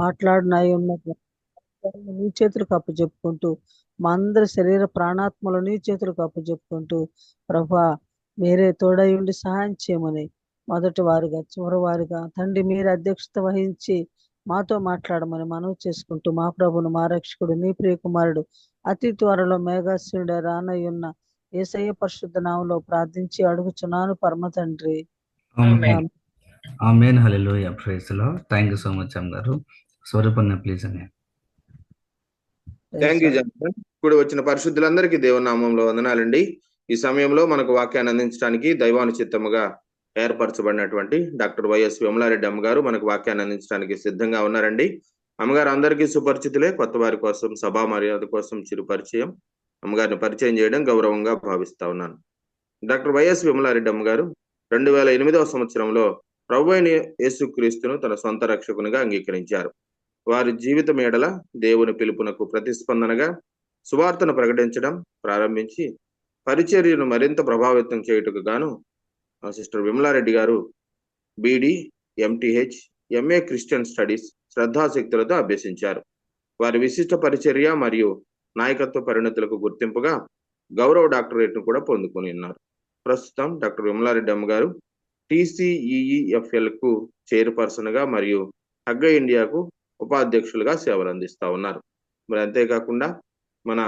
మాట్లాడినాయి ఉన్న నీ చేతులకు అప్పచెప్పుకుంటూ మా అందరి శరీర ప్రాణాత్మలు నీ చేతులకు అప్పచెప్పుకుంటూ ప్రభా మీరే తోడై ఉండి సహాయం చేయమని మొదటి వారుగా చివరి వారుగా తండ్రి మీరు అధ్యక్షత వహించి మాతో మాట్లాడమని మనవి చేసుకుంటూ మా ప్రభును మా రక్షకుడు నీ ప్రియకుమారుడు అతి త్వరలో మేఘాశ్రుడ రానయ్యున్న యేసయ్య పరిశుద్ధ నామములో ప్రార్థించి అడుగుచున్నాను పరమ తండ్రి. Amen. Amen. Hallelujah. Praise the lord. Thank you so much అమ్మగారు. స్వరూపన్న ప్లీజ్ అని. Thank you Johnson. ఇప్పుడు వచ్చిన పరిశుద్ధులందరికీ దేవుని నామంలో వందనాలండి. ఈ సమయంలో మనకు వాక్యాన్ని అందించడానికి దైవానుచిత్తముగా ఏర్పరచబడినటువంటి డాక్టర్ వైఎస్ విమలారెడ్డి అమ్మగారు మనకు వాక్యాన్ని అందించడానికి సిద్ధంగా ఉన్నారండి. అమ్మగారు అందరికీ సుపరిచితులే, కొత్త వారి కోసం సభా మర్యాద కోసం చిరు పరిచయం. అమ్మగారిని పరిచయం చేయడం గౌరవంగా భావిస్తా ఉన్నాను. డాక్టర్ వైఎస్ విమలారెడ్డి అమ్మగారు 2008వ సంవత్సరంలో ప్రభు అయిన యేసుక్రీస్తును తన సొంత రక్షకునిగా అంగీకరించారు. వారి జీవితం ఎడల దేవుని పిలుపునకు ప్రతిస్పందనగా సువార్తను ప్రకటించడం ప్రారంభించి పరిచర్యను మరింత ప్రభావితం చేయుటకు గాను సిస్టర్ విమలారెడ్డి గారు BD, MTH, MA Christian studies శ్రద్ధాశక్తులతో అభ్యసించారు. వారి విశిష్ట పరిచర్య మరియు నాయకత్వ పరిణతులకు గుర్తింపుగా గౌరవ డాక్టరేట్ను కూడా పొందుకొని ఉన్నారు. ప్రస్తుతం డాక్టర్ విమలారెడ్డి అమ్మగారు TCEEFL కు చైర్పర్సన్ గా మరియు హగ్గ ఇండియాకు ఉపాధ్యక్షులుగా సేవలు అందిస్తా ఉన్నారు. మరి అంతేకాకుండా మన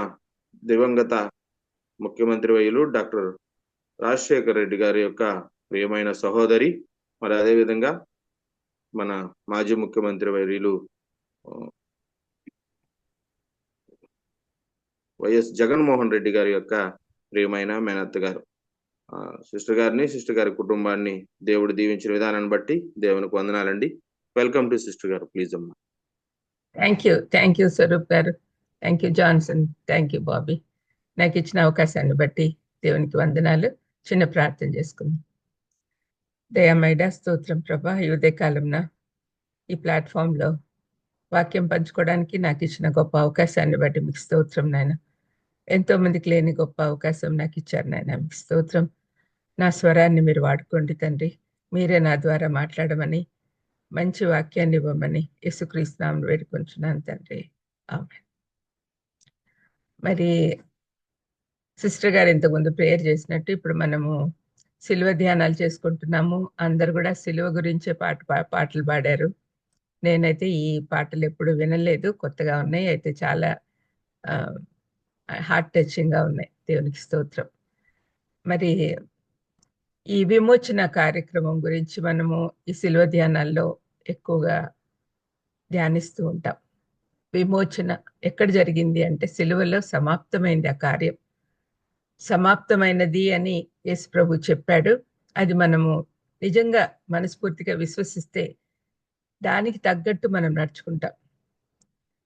దివంగత ముఖ్యమంత్రి వర్యులు డాక్టర్ రాజశేఖర్ రెడ్డి గారి యొక్క ప్రియమైన సహోదరి, మరి అదేవిధంగా మన మాజీ ముఖ్యమంత్రి వర్యులు వైఎస్ జగన్మోహన్ రెడ్డి గారి యొక్క ప్రియమైన మేనత్త గారు. సిస్టర్ గారి కుటుంబాన్ని దేవుడు దీవించిన విధానాన్ని బట్టి దేవునికి వందనాలండి. వెల్కమ్ టు సిస్టర్ గారు, ప్లీజ్ అమ్మా. థ్యాంక్ యూ స్వరూప్ గారు. Thank you Johnson. Thank you Bobby. నాకు ఇచ్చిన అవకాశాన్ని బట్టి దేవునికి వందనాలు. చిన్న ప్రార్థన చేసుకుందాం. దయామయుడ స్తోత్రం ప్రభా, ఈ ఉదయకాలంన ఈ ప్లాట్ఫామ్లో వాక్యం పంచుకోవడానికి నాకు ఇచ్చిన గొప్ప అవకాశాన్ని బట్టి మీకు స్తోత్రం నాయన. ఎంతో మందికి లేని గొప్ప అవకాశం నాకు ఇచ్చారు నాయన, మీకు స్తోత్రం. నా స్వరాన్ని మీరు వాడుకోండి తండ్రి. మీరే నా ద్వారా మాట్లాడమని, మంచి వాక్యాన్ని ఇవ్వమని యేసుక్రీస్తు నామమున వేడుకొంచున్నాను తండ్రి. ఆమేన్. మరి సిస్టర్ గారు ఇంతకుముందు ప్రేయర్ చేసినట్టు ఇప్పుడు మనము సిలువ ధ్యానాలు చేసుకుంటున్నాము. అందరు కూడా సిలువ గురించే పాటలు పాడారు. నేనైతే ఈ పాటలు ఎప్పుడు వినలేదు, కొత్తగా ఉన్నాయి. అయితే చాలా హార్ట్ టచింగ్గా ఉన్నాయి. దేవునికి స్తోత్రం. మరి ఈ విమోచన కార్యక్రమం గురించి మనము ఈ సిలువ ధ్యానాల్లో ఎక్కువగా ధ్యానిస్తూ ఉంటాం. విమోచన ఎక్కడ జరిగింది అంటే సిలువలో సమాప్తమైంది. ఆ కార్యం సమాప్తమైనది అని యేసు ప్రభు చెప్పాడు. అది మనము నిజంగా మనస్ఫూర్తిగా విశ్వసిస్తే దానికి తగ్గట్టు మనం నడుచుకుంటాం.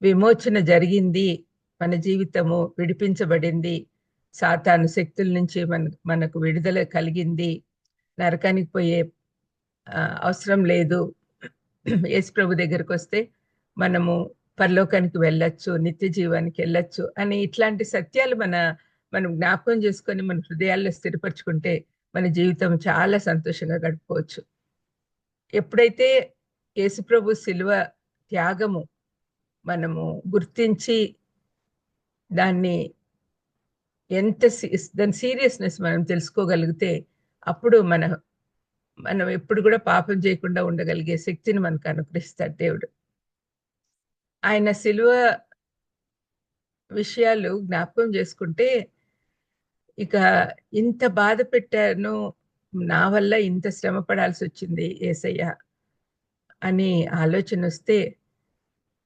విమోచన జరిగింది, మన జీవితము విడిపించబడింది, సాతాను శక్తుల నుంచి మనకు విడుదల కలిగింది, నరకానికి పోయే అవసరం లేదు, యేసు ప్రభు దగ్గరకు వస్తే మనము పరలోకానికి వెళ్ళొచ్చు, నిత్య జీవానికి వెళ్ళొచ్చు అని ఇట్లాంటి సత్యాలు మనం జ్ఞాపకం చేసుకొని మన హృదయాల్లో స్థిరపరచుకుంటే మన జీవితం చాలా సంతోషంగా గడుపుకోవచ్చు. ఎప్పుడైతే యేసు ప్రభు శిలువ త్యాగము మనము గుర్తించి దాని సీరియస్నెస్ మనం తెలుసుకోగలిగితే అప్పుడు మనం ఎప్పుడు కూడా పాపం చేయకుండా ఉండగలిగే శక్తిని మనకు అనుగ్రహిస్తాడు దేవుడు. ఆయన శిలువ విషయాలు జ్ఞాపకం చేసుకుంటే ఇక ఇంత బాధ పెట్టాను, నా వల్ల ఇంత శ్రమ పడాల్సి వచ్చింది యేసయ్య అని ఆలోచన వస్తే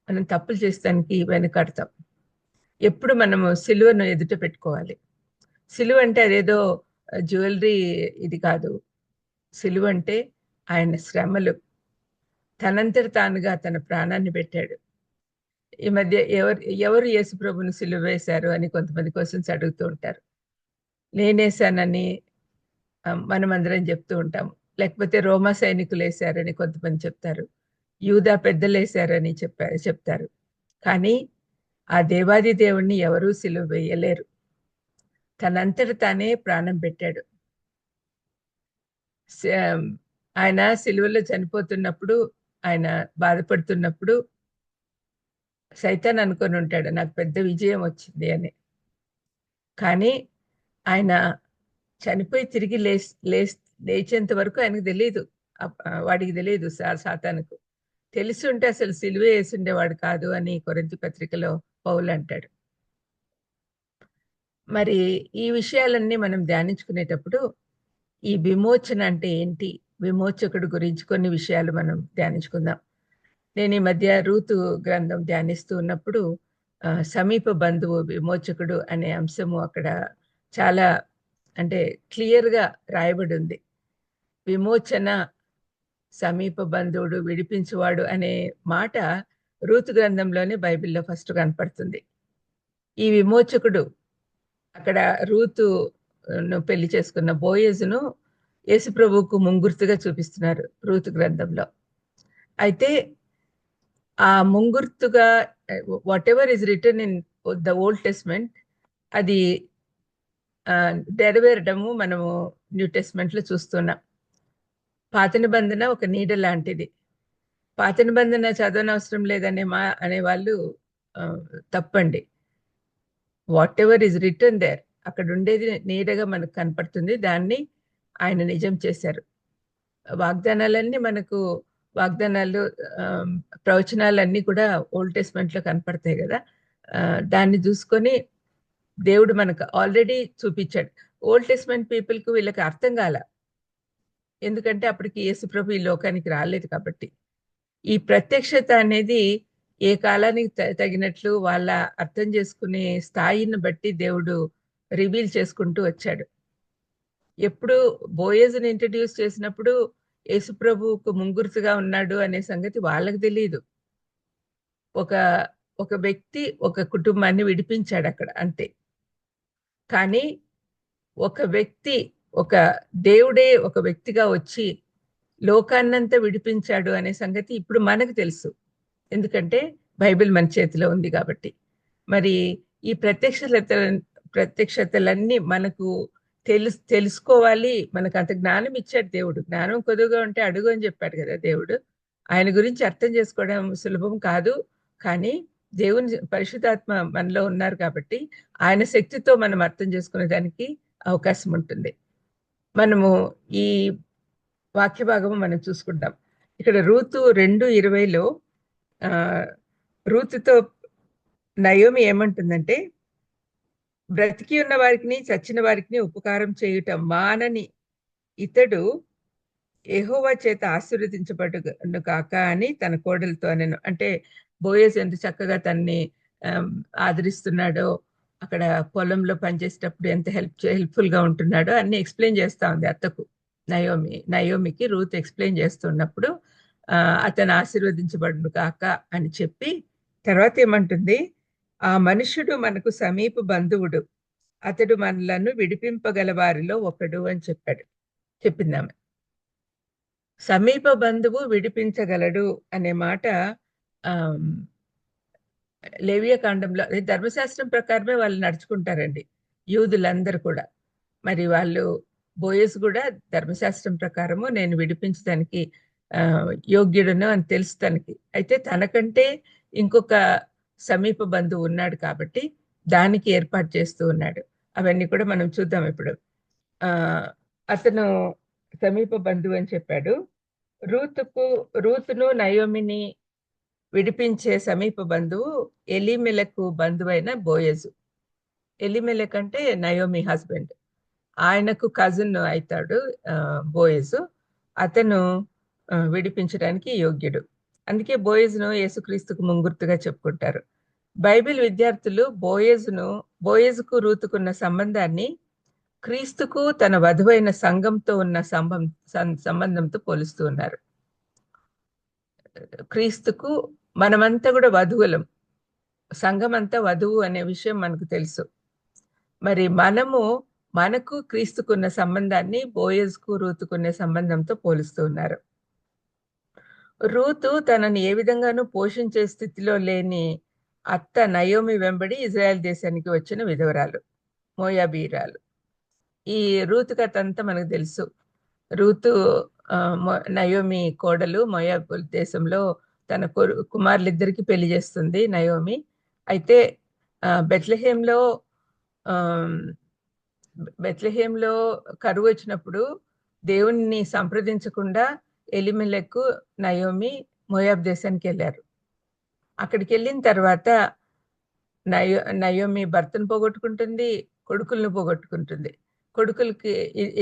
మనం తప్పులు చేస్తానికి వెనకాడతాం. ఎప్పుడు మనము సిలువను ఎదుట పెట్టుకోవాలి. సిలువ అంటే అదేదో జ్యువెలరీ ఇది కాదు. సిలువ అంటే ఆయన శ్రమలు, తనంతట తానుగా తన ప్రాణాన్ని పెట్టాడు. ఈ మధ్య ఎవరు యేసు ప్రభుని సిలువ వేశారు అని కొంతమంది క్వశ్చన్స్ అడుగుతూ ఉంటారు. నేనేసానని మనం అందరం చెప్తూ ఉంటాము. లేకపోతే రోమా సైనికులు వేశారని కొంతమంది చెప్తారు. యూదా పెద్దలు వేశారని చెప్తారు. కానీ ఆ దేవాది దేవుణ్ణి ఎవరూ సిలువ వేయలేరు. తనంతట తానే ప్రాణం పెట్టాడు. ఆయన సిలువలో చనిపోతున్నప్పుడు, ఆయన బాధపడుతున్నప్పుడు సైతాన్ అనుకొని ఉంటాడు నాకు పెద్ద విజయం వచ్చింది అని. కానీ ఆయన చనిపోయి తిరిగి లేచేంత వరకు ఆయనకు తెలియదు, వాడికి తెలియదు సాతానుకు. తెలిసి ఉంటే అసలు సిలువే వేసి ఉండేవాడు కాదు అని కొరింథీ పత్రికలో పౌలు అంటాడు. మరి ఈ విషయాలన్నీ మనం ధ్యానించుకునేటప్పుడు ఈ విమోచన అంటే ఏంటి, విమోచకుడు గురించి కొన్ని విషయాలు మనం ధ్యానించుకుందాం. నేను ఈ మధ్య రూతు గ్రంథం ధ్యానిస్తూ ఉన్నప్పుడు సమీప బంధువు విమోచకుడు అనే అంశము అక్కడ చాలా అంటే క్లియర్గా రాయబడి ఉంది. విమోచన, సమీప బంధువుడు, విడిపించువాడు అనే మాట రూతు గ్రంథంలోనే బైబిల్లో ఫస్ట్ కనపడుతుంది. ఈ విమోచకుడు అక్కడ రూతును పెళ్లి చేసుకున్న బోయజును యేసుప్రభువుకు ముంగుర్తుగా చూపిస్తున్నారు రూతు గ్రంథంలో. అయితే ఆ ముంగుర్తుగా whatever is written in the old testament అది నెరవేరడము మనము న్యూ టెస్ట్మెంట్ లో చూస్తున్నాం. పాత నిబంధన ఒక నీడ లాంటిది. పాత నిబంధన చదవనవసరం లేదనే అనేవాళ్ళు తప్పండి. Whatever is return there, అక్కడ ఉండేది నీడగా మనకు కనపడుతుంది. దాన్ని ఆయన నిజం చేశారు. వాగ్దానాలన్నీ మనకు వాగ్దానాలు, ప్రవచనాలన్నీ కూడా ఓల్డ్ టెస్ట్మెంట్ లో కనపడతాయి కదా. దాన్ని చూసుకొని దేవుడు మనకు ఆల్రెడీ చూపించాడు. ఓల్డ్ టెస్ట్మెంట్ పీపుల్ కు వీళ్ళకి అర్థం కాల, ఎందుకంటే అప్పటికి యేసుప్రభు ఈ లోకానికి రాలేదు కాబట్టి. ఈ ప్రత్యక్షత అనేది ఏ కాలానికి తగినట్లు వాళ్ళ అర్థం చేసుకునే స్థాయిని బట్టి దేవుడు రివీల్ చేసుకుంటూ వచ్చాడు. ఎప్పుడు బోయజ్ని ఇంట్రడ్యూస్ చేసినప్పుడు యేసుప్రభువుకు ముంగుర్తుగా ఉన్నాడు అనే సంగతి వాళ్ళకి తెలియదు. ఒక వ్యక్తి ఒక కుటుంబాన్ని విడిపించాడు అక్కడ, అంతే. కానీ ఒక వ్యక్తి, ఒక దేవుడే ఒక వ్యక్తిగా వచ్చి లోకాన్నంతా విడిపించాడు అనే సంగతి ఇప్పుడు మనకు తెలుసు, ఎందుకంటే బైబిల్ మన చేతిలో ఉంది కాబట్టి. మరి ఈ ప్రత్యక్షతలన్నీ మనకు తెలుసుకోవాలి. మనకు అంత జ్ఞానం ఇచ్చాడు దేవుడు. జ్ఞానం కొద్దిగా ఉంటే అడుగు అని చెప్పాడు కదా దేవుడు. ఆయన గురించి అర్థం చేసుకోవడం సులభం కాదు, కానీ దేవుని పరిశుద్ధాత్మ మనలో ఉన్నారు కాబట్టి ఆయన శక్తితో మనం అర్థం చేసుకునే దానికి అవకాశం ఉంటుంది. మనము ఈ వాక్య భాగము మనం చూసుకుంటాం. ఇక్కడ రూతు 2:20లో రూతుతో నయోమి ఏమంటుందంటే, బ్రతికి ఉన్న వారికి చచ్చిన వారికి ఉపకారం చేయుట మానని ఇతడు యెహోవా చేత ఆశీర్వదించబడును కాక అని తన కోడలతో అనెను. అంటే బోయజ్ ఎంత చక్కగా తన్ని ఆదరిస్తున్నాడో, అక్కడ పొలంలో పనిచేసేటప్పుడు ఎంత హెల్ప్ఫుల్ గా ఉంటున్నాడో అన్ని ఎక్స్ప్లెయిన్ చేస్తా ఉంది అత్తకు. నయోమికి రూత్ ఎక్స్ప్లెయిన్ చేస్తున్నప్పుడు అతను ఆశీర్వదించబడును కాక అని చెప్పి తర్వాత ఏమంటుంది, ఆ మనుషుడు మనకు సమీప బంధువుడు, అతడు మనలను విడిపింపగల వారిలో ఒకడు అని చెప్పిందామె. సమీప బంధువు విడిపించగలడు అనే మాట లేవియకాండంలో, ధర్మశాస్త్రం ప్రకారమే వాళ్ళు నడుచుకుంటారండి యూదులందరూ కూడా. మరి వాళ్ళు బోయస్ కూడా ధర్మశాస్త్రం ప్రకారము నేను విడిపించడానికి యోగ్యుడును అని తెలుసు తనకి. అయితే తనకంటే ఇంకొక సమీప బంధువు ఉన్నాడు కాబట్టి దానికి ఏర్పాటు చేస్తూ ఉన్నాడు. అవన్నీ కూడా మనం చూద్దాం ఇప్పుడు. అతను సమీప బంధువు అని చెప్పాడు. రూతును నయోమిని విడిపించే సమీప బంధువు ఎలీమెలకు బంధువైన బోయజు. ఎలీమెలక్ అంటే నయోమి హస్బెండ్, ఆయనకు కజిన్ అవుతాడు బోయజు. అతను విడిపించడానికి యోగ్యుడు. అందుకే బోయజును యేసుక్రీస్తుకు ముంగుర్తుగా చెప్పుకుంటారు. బైబిల్ విద్యార్థులు బోయజుకు రూతుకున్న సంబంధాన్ని క్రీస్తుకు తన వధువైన సంఘంతో ఉన్న సంబంధంతో పోలుస్తూ ఉన్నారు. క్రీస్తుకు మనమంతా కూడా వధువులం, సంఘం అంతా వధువు అనే విషయం మనకు తెలుసు. మరి మనకు క్రీస్తుకున్న సంబంధాన్ని బోయజ్కు రూతుకున్న సంబంధంతో పోలుస్తూ ఉన్నారు. రూతు తనని ఏ విధంగానూ పోషించే స్థితిలో లేని అత్త నయోమి వెంబడి ఇజ్రాయెల్ దేశానికి వచ్చిన విధవరాలు, మోయాబీరాలు. ఈ రూతు కథ అంతా మనకు తెలుసు. రూతు నయోమి కోడలు, మోయాబు దేశంలో తన కుమారులిద్దరికి పెళ్లి చేస్తుంది నయోమి. అయితే బెత్లెహేంలో కరువు వచ్చినప్పుడు దేవుణ్ణి సంప్రదించకుండా ఎలిమెలెకు నయోమి మోయాబ్ దేశానికి వెళ్ళారు. అక్కడికి వెళ్ళిన తర్వాత నయోమి భర్తను పోగొట్టుకుంటుంది, కొడుకులను పోగొట్టుకుంటుంది. కొడుకులకి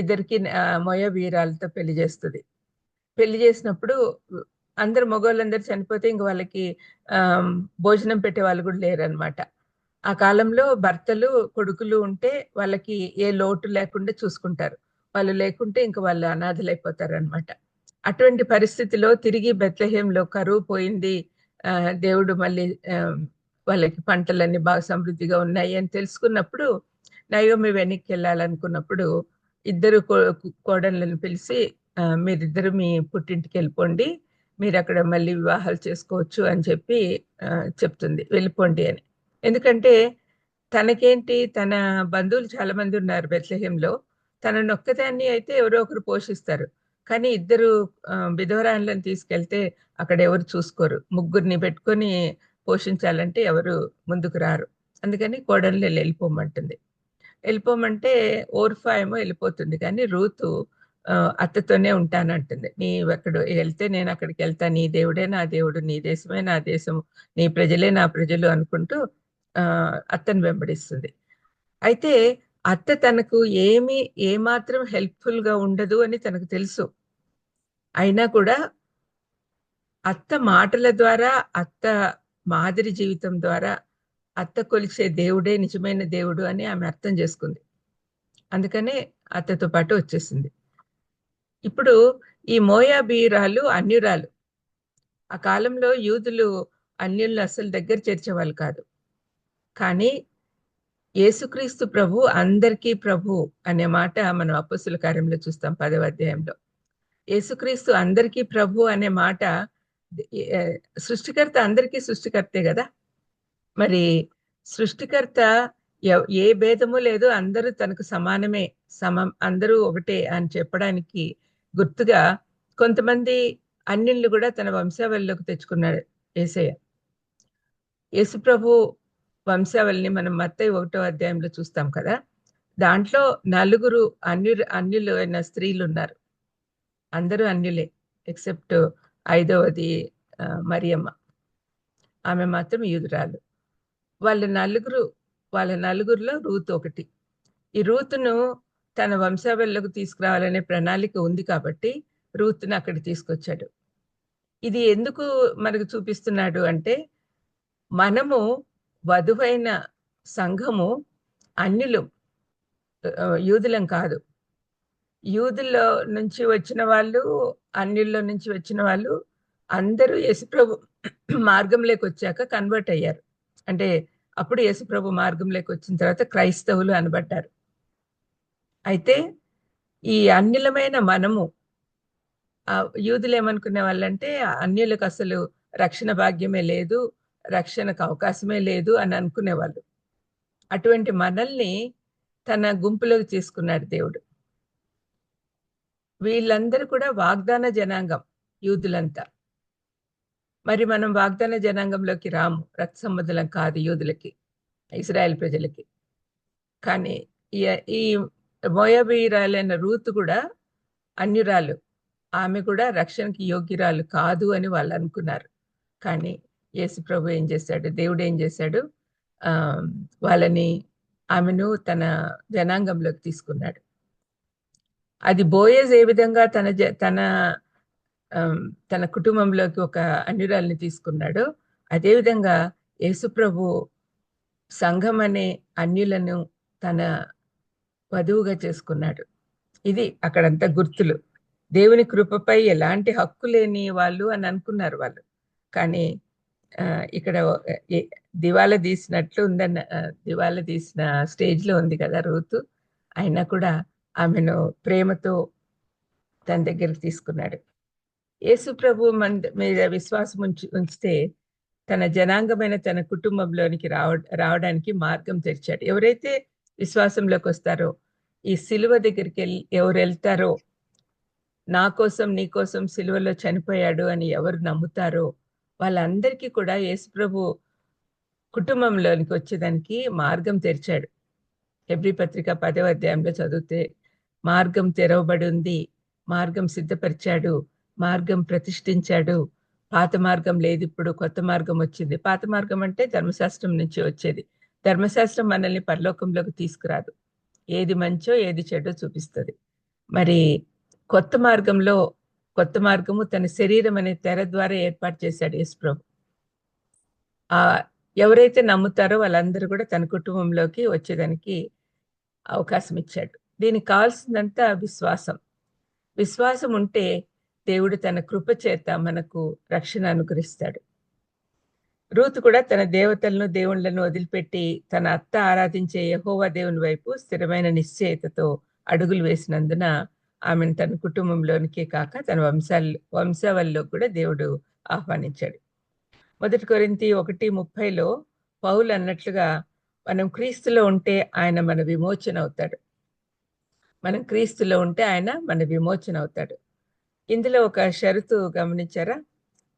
ఇద్దరికి మోయాబ్ వీరాలతో పెళ్లి చేస్తుంది. పెళ్లి చేసినప్పుడు అందరు మగవాళ్ళందరూ చనిపోతే ఇంక వాళ్ళకి భోజనం పెట్టే వాళ్ళు కూడా లేరనమాట. ఆ కాలంలో భర్తలు కొడుకులు ఉంటే వాళ్ళకి ఏ లోటు లేకుండా చూసుకుంటారు, వాళ్ళు లేకుంటే ఇంక వాళ్ళు అనాథలైపోతారు అనమాట. అటువంటి పరిస్థితిలో తిరిగి బెత్లెహేంలో కరువు పోయింది, దేవుడు మళ్ళీ వాళ్ళకి పంటలన్నీ బాగా సమృద్ధిగా ఉన్నాయి అని తెలుసుకున్నప్పుడు నయోమి వెనక్కి వెళ్ళాలనుకున్నప్పుడు ఇద్దరు కోడళ్ళను పిలిచి మీరిద్దరు మీ పుట్టింటికి వెళ్ళిపోండి, మీరు అక్కడ మళ్ళీ వివాహాలు చేసుకోవచ్చు అని చెప్పి చెప్తుంది, వెళ్ళిపోండి అని. ఎందుకంటే తనకేంటి, తన బంధువులు చాలా మంది ఉన్నారు బెత్లెహేంలో, తన నొక్కదాన్ని అయితే ఎవరో ఒకరు పోషిస్తారు, కానీ ఇద్దరు విధవరాలను తీసుకెళ్తే అక్కడ ఎవరు చూసుకోరు, ముగ్గురిని పెట్టుకొని పోషించాలంటే ఎవరు ముందుకు రారు. అందుకని కోడళ్ళు వెళ్ళిపోమంటుంది. వెళ్ళిపోమంటే ఓర్ఫా ఏమో వెళ్ళిపోతుంది, కానీ రూతు అత్తతోనే ఉంటానంటుంది. నీవు ఎక్కడ వెళ్తే నేను అక్కడికి వెళ్తా, నీ దేవుడే నా దేవుడు, నీ దేశమే నా దేశం, నీ ప్రజలే నా ప్రజలు అనుకుంటూ అత్తను వెంబడిస్తుంది. అయితే అత్త తనకు ఏమాత్రం హెల్ప్ఫుల్ గా ఉండదు అని తనకు తెలుసు. అయినా కూడా అత్త మాటల ద్వారా, అత్త మాదిరి జీవితం ద్వారా అత్త కొలిచే దేవుడే నిజమైన దేవుడు అని ఆమె అర్థం చేసుకుంది. అందుకనే అత్తతో పాటు వచ్చేసింది. ఇప్పుడు ఈ మోయాబీరాలు అన్యురాలు. ఆ కాలంలో యూదులు అన్యులను అసలు దగ్గర చేర్చేవాళ్ళు కాదు. కానీ యేసుక్రీస్తు ప్రభు అందరికీ ప్రభు అనే మాట మనం అపొస్తలుల కార్యంలో చూస్తాం 10వ అధ్యాయంలో. యేసుక్రీస్తు అందరికీ ప్రభు అనే మాట, సృష్టికర్త అందరికీ సృష్టికర్తే కదా. మరి సృష్టికర్త ఏ భేదము లేదు, అందరూ తనకు సమానమే, అందరూ ఒకటే అని చెప్పడానికి గుర్తుగా కొంతమంది అన్యులు కూడా తన వంశావళిలోకి తెచ్చుకున్నాడు యేసయ్య. యేసుప్రభు వంశావళిని మనం మత్తయి 1వ అధ్యాయంలో చూస్తాం కదా. దాంట్లో 4 అన్యులు అయిన స్త్రీలు ఉన్నారు. అందరూ అన్యులే ఎక్సెప్ట్ 5వది మరియమ్మ, ఆమె మాత్రం యూదురాలు. వాళ్ళ నలుగురిలో రూతు ఒకటి. ఈ రూతును తన వంశావళిలోకి తీసుకురావాలనే ప్రణాళిక ఉంది కాబట్టి రూతును అక్కడ తీసుకొచ్చాడు. ఇది ఎందుకు మనకు చూపిస్తున్నాడు అంటే, మనము వధువైన సంఘము అన్యులు, యూదులం కాదు. యూదుల్లో నుంచి వచ్చిన వాళ్ళు, అన్యుల్లో నుంచి వచ్చిన వాళ్ళు అందరూ యేసుప్రభు మార్గంలోకి వచ్చాక కన్వర్ట్ అయ్యారు. అంటే అప్పుడు యేసుప్రభు మార్గంలోకి వచ్చిన తర్వాత క్రైస్తవులు అనబడ్డారు. అయితే ఈ అన్యులమైన మనము, యూదులు ఏమనుకునే వాళ్ళంటే అన్యులకు అసలు రక్షణ భాగ్యమే లేదు, రక్షణకు అవకాశమే లేదు అని అనుకునేవాళ్ళు. అటువంటి మనల్ని తన గుంపులోకి తీసుకున్నాడు దేవుడు. వీళ్ళందరూ కూడా వాగ్దాన జనాంగం, యూదులంతా. మరి మనం వాగ్దాన జనాంగంలోకి రాము, రక్త సంబంధులం కాదు యూదులకి, ఇశ్రాయేల్ ప్రజలకి. కానీ ఈ మోయాబీరాలైన రూతు కూడా అన్యురాలు, ఆమె కూడా రక్షణకి యోగ్యురాలు కాదు అని వాళ్ళు అనుకున్నారు. కానీ యేసు ప్రభు ఏం చేశాడు, దేవుడు ఏం చేశాడు, ఆమెను తన జనాంగంలోకి తీసుకున్నాడు. అది బోయజ్ ఏ విధంగా తన కుటుంబంలోకి ఒక అన్యురాల్ని తీసుకున్నాడో, అదేవిధంగా యేసుప్రభు సంఘం అనే అన్యులను తన వధువుగా చేసుకున్నాడు. ఇది అక్కడంతా గుర్తులు. దేవుని కృపపై ఎలాంటి హక్కు లేని వాళ్ళు అని అనుకున్నారు వాళ్ళు. కానీ ఇక్కడ దివాలా తీసినట్లు ఉందన్న, దివాలా తీసిన స్టేజ్లో ఉంది కదా రూతు. అయినా కూడా ఆమెను ప్రేమతో తన దగ్గరికి తీసుకున్నాడు. యేసు ప్రభు మీద విశ్వాసం ఉంచితే తన జనాంగమైన తన కుటుంబంలోనికి రావడానికి మార్గం తెరిచాడు. ఎవరైతే విశ్వాసంలోకి వస్తారో, ఈ సిలువ దగ్గరికి ఎవరు వెళ్తారో, నా కోసం నీ కోసం సిలువలో చనిపోయాడు అని ఎవరు నమ్ముతారో వాళ్ళందరికీ కూడా యేసుప్రభు కుటుంబంలోనికి వచ్చేదానికి మార్గం తెరిచాడు. హెబ్రీ పత్రిక 10వ అధ్యాయంలో చదివితే మార్గం తెరవబడి ఉంది, మార్గం సిద్ధపరిచాడు, మార్గం ప్రతిష్ఠించాడు, పాత మార్గం లేదు, ఇప్పుడు కొత్త మార్గం వచ్చింది. పాత మార్గం అంటే ధర్మశాస్త్రం నుంచి వచ్చేది. ధర్మశాస్త్రం మనల్ని పరలోకంలోకి తీసుకురాదు, ఏది మంచో ఏది చెడో చూపిస్తుంది. మరి కొత్త మార్గము తన శరీరం అనే తెర ద్వారా ఏర్పాటు చేశాడు యేసుప్రభు. ఎవరైతే నమ్ముతారో వాళ్ళందరూ కూడా తన కుటుంబంలోకి వచ్చేదానికి అవకాశం ఇచ్చాడు. దీనికి కావాల్సిందంతా విశ్వాసం ఉంటే దేవుడు తన కృప చేత మనకు రక్షణ అనుగ్రహిస్తాడు. రూతు కూడా తన దేవతలను దేవుళ్లను వదిలిపెట్టి తన అత్త ఆరాధించే యెహోవా దేవుని వైపు స్థిరమైన నిశ్చయతతో అడుగులు వేసినందున ఆమెను తన కుటుంబంలోనికే కాక తన వంశావళిలో కూడా దేవుడు ఆహ్వానించాడు. 1 కొరింథీ 1:30లో పౌలు అన్నట్లుగా మనం క్రీస్తులో ఉంటే ఆయన మన విమోచన అవుతాడు. మనం క్రీస్తులో ఉంటే ఆయన మన విమోచన అవుతాడు. ఇందులో ఒక షరతు గమనించారా?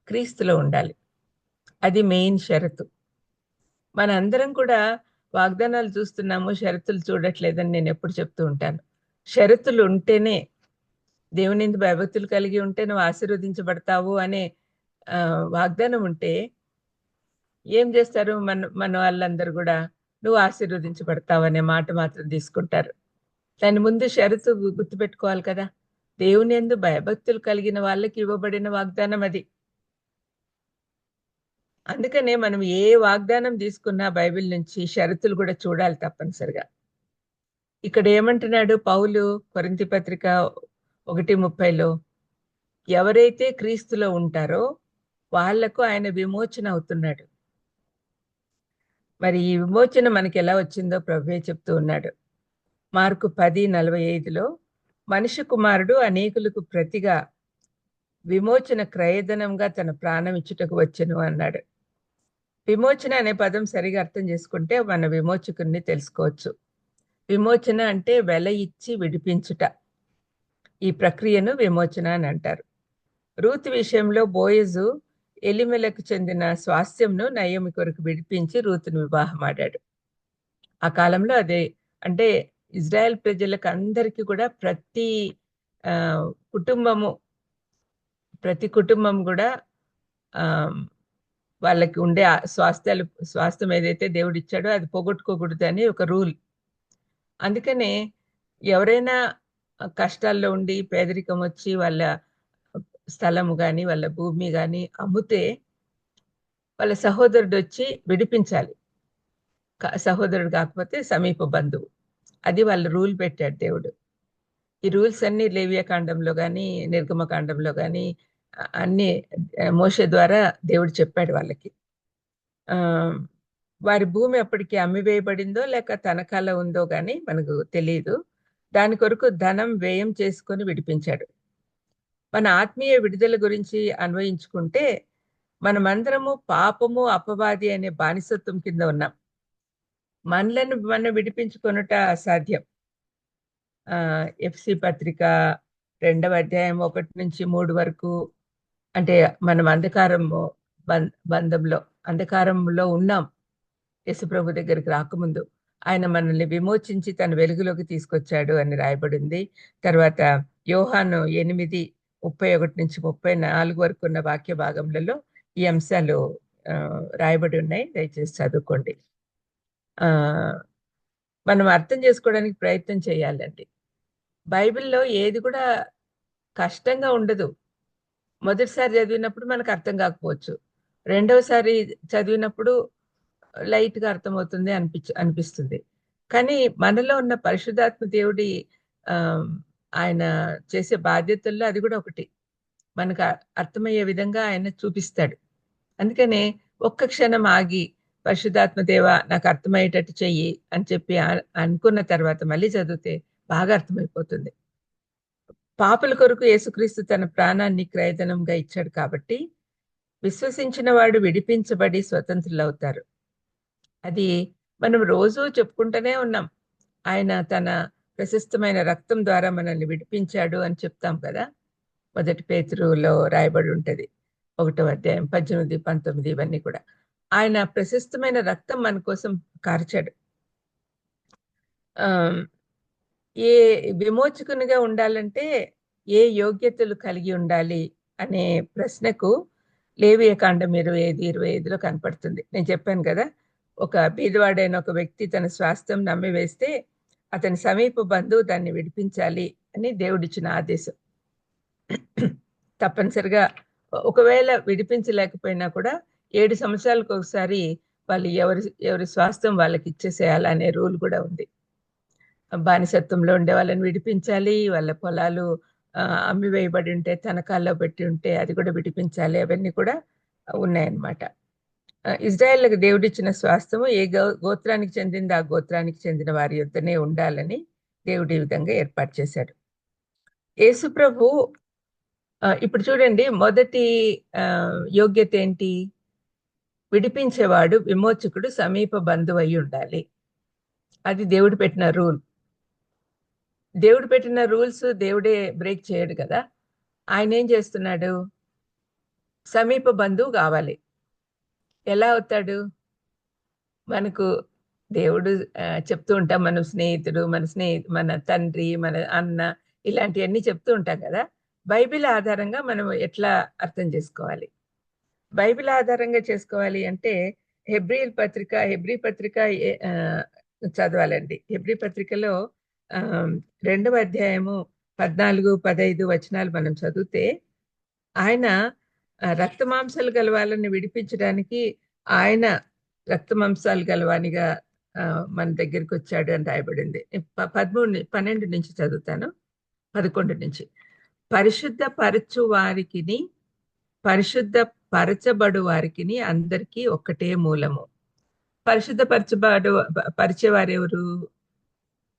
క్రీస్తులో ఉండాలి. అది మెయిన్ షరతు. మన అందరం కూడా వాగ్దానాలు చూస్తున్నాము, షరతులు చూడట్లేదని నేను ఎప్పుడు చెప్తూ ఉంటాను. షరతులు ఉంటేనే, దేవుని యందు భయభక్తులు కలిగి ఉంటే నువ్వు ఆశీర్వదించబడతావు అనే వాగ్దానం ఉంటే ఏం చేస్తారు? మన వాళ్ళందరూ కూడా నువ్వు ఆశీర్వదించబడతావు అనే మాట మాత్రం తీసుకుంటారు. దాని ముందు షరతు గుర్తుపెట్టుకోవాలి కదా. దేవుని యందు భయభక్తులు కలిగిన వాళ్ళకి ఇవ్వబడిన వాగ్దానం అది. అందుకనే మనం ఏ వాగ్దానం తీసుకున్నా బైబిల్ నుంచి షరతులు కూడా చూడాలి తప్పనిసరిగా. ఇక్కడ ఏమంటున్నాడు పౌలు కొరింథీ పత్రిక 1:30లో, ఎవరైతే క్రీస్తులో ఉంటారో వాళ్లకు ఆయన విమోచన అవుతున్నాడు. మరి ఈ విమోచన మనకి ఎలా వచ్చిందో ప్రభువే చెప్తూ ఉన్నాడు. మార్కు 10:45లో, మనిషి కుమారుడు అనేకులకు ప్రతిగా విమోచన క్రయధనంగా తన ప్రాణం ఇచ్చుటకు వచ్చెను అన్నాడు. విమోచన అనే పదం సరిగా అర్థం చేసుకుంటే మన విమోచకుడిని తెలుసుకోవచ్చు. విమోచన అంటే వెల ఇచ్చి విడిపించుట. ఈ ప్రక్రియను విమోచన అని అంటారు. రూతు విషయంలో బోయజు ఎలిమెలకు చెందిన స్వాస్థ్యంను నయోమి కొరకు విడిపించి రూతును వివాహమాడాడు. ఆ కాలంలో అదే అంటే ఇజ్రాయెల్ ప్రజలకు అందరికీ కూడా ప్రతి కుటుంబం కూడా వాళ్ళకి ఉండే స్వాస్థ్యం ఏదైతే దేవుడు ఇచ్చాడో అది పోగొట్టుకోకూడదు అని ఒక రూల్. అందుకనే ఎవరైనా కష్టాల్లో ఉండి పేదరికం వచ్చి వాళ్ళ స్థలము కానీ వాళ్ళ భూమి కానీ అమ్ముతే వాళ్ళ సహోదరుడు వచ్చి విడిపించాలి. సహోదరుడు కాకపోతే సమీప బంధువు. అది వాళ్ళ రూల్ పెట్టాడు దేవుడు. ఈ రూల్స్ అన్ని లేవియాకాండంలో కానీ నిర్గమకాండంలో కానీ అన్ని మోషే ద్వారా దేవుడు చెప్పాడు వాళ్ళకి. వారి భూమి అప్పటికి అమ్మివేయబడిందో లేక తనఖాలో ఉందో కానీ మనకు తెలియదు. దాని కొరకు ధనం వ్యయం చేసుకొని విడిపించాడు. మన ఆత్మీయ విడుదల గురించి అన్వయించుకుంటే మనమందరము పాపము అపవాది అనే బానిసత్వం కింద ఉన్నాం. మనలను మనం విడిపించుకొనుట అసాధ్యం. ఎఫ్సి పత్రిక 2వ అధ్యాయం 1-3 వరకు, అంటే మనం అంధకారంలో ఉన్నాం. యేసుప్రభు దగ్గరికి రాకముందు ఆయన మనల్ని విమోచించి తన వెలుగులోకి తీసుకొచ్చాడు అని రాయబడింది. తర్వాత యోహాను 8:31-34 వరకు ఉన్న వాక్య భాగములలో ఈ అంశాలు రాయబడి ఉన్నాయి. దయచేసి చదువుకోండి. మనం అర్థం చేసుకోవడానికి ప్రయత్నం చేయాలండి. బైబిల్లో ఏది కూడా కష్టంగా ఉండదు. మొదటిసారి చదివినప్పుడు మనకు అర్థం కాకపోవచ్చు, రెండవసారి చదివినప్పుడు లైట్గా అర్థమవుతుంది అనిపిస్తుంది. కానీ మనలో ఉన్న పరిశుద్ధాత్మ దేవుడి ఆయన చేసే బాధ్యతల్లో అది కూడా ఒకటి. మనకు అర్థమయ్యే విధంగా ఆయన చూపిస్తాడు. అందుకనే ఒక్క క్షణం ఆగి పరిశుద్ధాత్మ దేవ నాకు అర్థమయ్యేటట్టు చెయ్యి అని చెప్పి అనుకున్న తర్వాత మళ్ళీ చదివితే బాగా అర్థమైపోతుంది. పాపుల కొరకు యేసుక్రీస్తు తన ప్రాణాన్ని క్రయధనంగా ఇచ్చాడు కాబట్టి విశ్వసించిన వాడు విడిపించబడి స్వతంత్రులవుతారు. అది మనం రోజు చెప్పుకుంటూనే ఉన్నాం. ఆయన తన ప్రశస్తమైన రక్తం ద్వారా మనల్ని విడిపించాడు అని చెప్తాం కదా. 1 పేతురులో రాయబడి ఉంటది. 1వ అధ్యాయం 18, 19 ఇవన్నీ కూడా. ఆయన ప్రశస్తమైన రక్తం మన కోసం కార్చాడు. ఏ విమోచకునిగా ఉండాలంటే ఏ యోగ్యతలు కలిగి ఉండాలి అనే ప్రశ్నకు లేవియకాండం 25:25లో కనపడుతుంది. నేను చెప్పాను కదా, ఒక బీదవాడైన ఒక వ్యక్తి తన స్వాస్థ్యం నమ్మి వేస్తే అతని సమీప బంధువు దాన్ని విడిపించాలి అని దేవుడిచ్చిన ఆదేశం. తప్పనిసరిగా ఒకవేళ విడిపించలేకపోయినా కూడా 7 సంవత్సరాలకు ఒకసారి వాళ్ళు ఎవరి స్వాస్థ్యం వాళ్ళకి ఇచ్చేసేయాలనే రూల్ కూడా ఉంది. బానిసత్వంలో ఉండే వాళ్ళని విడిపించాలి, వాళ్ళ పొలాలు అమ్మి వేయబడి ఉంటే, తనఖాల్లో పెట్టి ఉంటే అది కూడా విడిపించాలి. అవన్నీ కూడా ఉన్నాయన్నమాట. ఇజ్రాయేళ్లకు దేవుడిచ్చిన స్వాస్థ్యము ఏ గోత్రానికి చెందింది ఆ గోత్రానికి చెందిన వారి యొద్దనే ఉండాలని దేవుడు ఈ విధంగా ఏర్పాటు చేశాడు. యేసుప్రభు ఇప్పుడు చూడండి, మొదటి యోగ్యత ఏంటి? విడిపించేవాడు, విమోచకుడు సమీప బంధువు అయి ఉండాలి. అది దేవుడు పెట్టిన రూల్. దేవుడు పెట్టిన రూల్స్ దేవుడే బ్రేక్ చేయడు కదా. ఆయన ఏం చేస్తున్నాడు? సమీప బంధువు కావాలి. ఎలా అవుతాడు? మనకు దేవుడు చెప్తూ ఉంటాం, మన స్నేహితుడు, మన తండ్రి, మన అన్న, ఇలాంటివన్నీ చెప్తూ ఉంటాం కదా. బైబిల్ ఆధారంగా మనం ఎట్లా అర్థం చేసుకోవాలి? బైబిల్ ఆధారంగా చేసుకోవాలి అంటే హెబ్రీ పత్రిక చదవాలండి. హెబ్రీ పత్రికలో 2వ అధ్యాయము 14, 15 వచనాలు మనం చదివితే, ఆయన రక్తమాంసాలు గలవాలని విడిపించడానికి ఆయన రక్తమాంసాలు గలవానిగా మన దగ్గరికి వచ్చాడు అని రాయబడింది. 12 నుంచి చదువుతాను, 11 నుంచి. పరిశుద్ధ పరచబడు వారికి అందరికీ ఒక్కటే మూలము. పరిచేవారెవరు?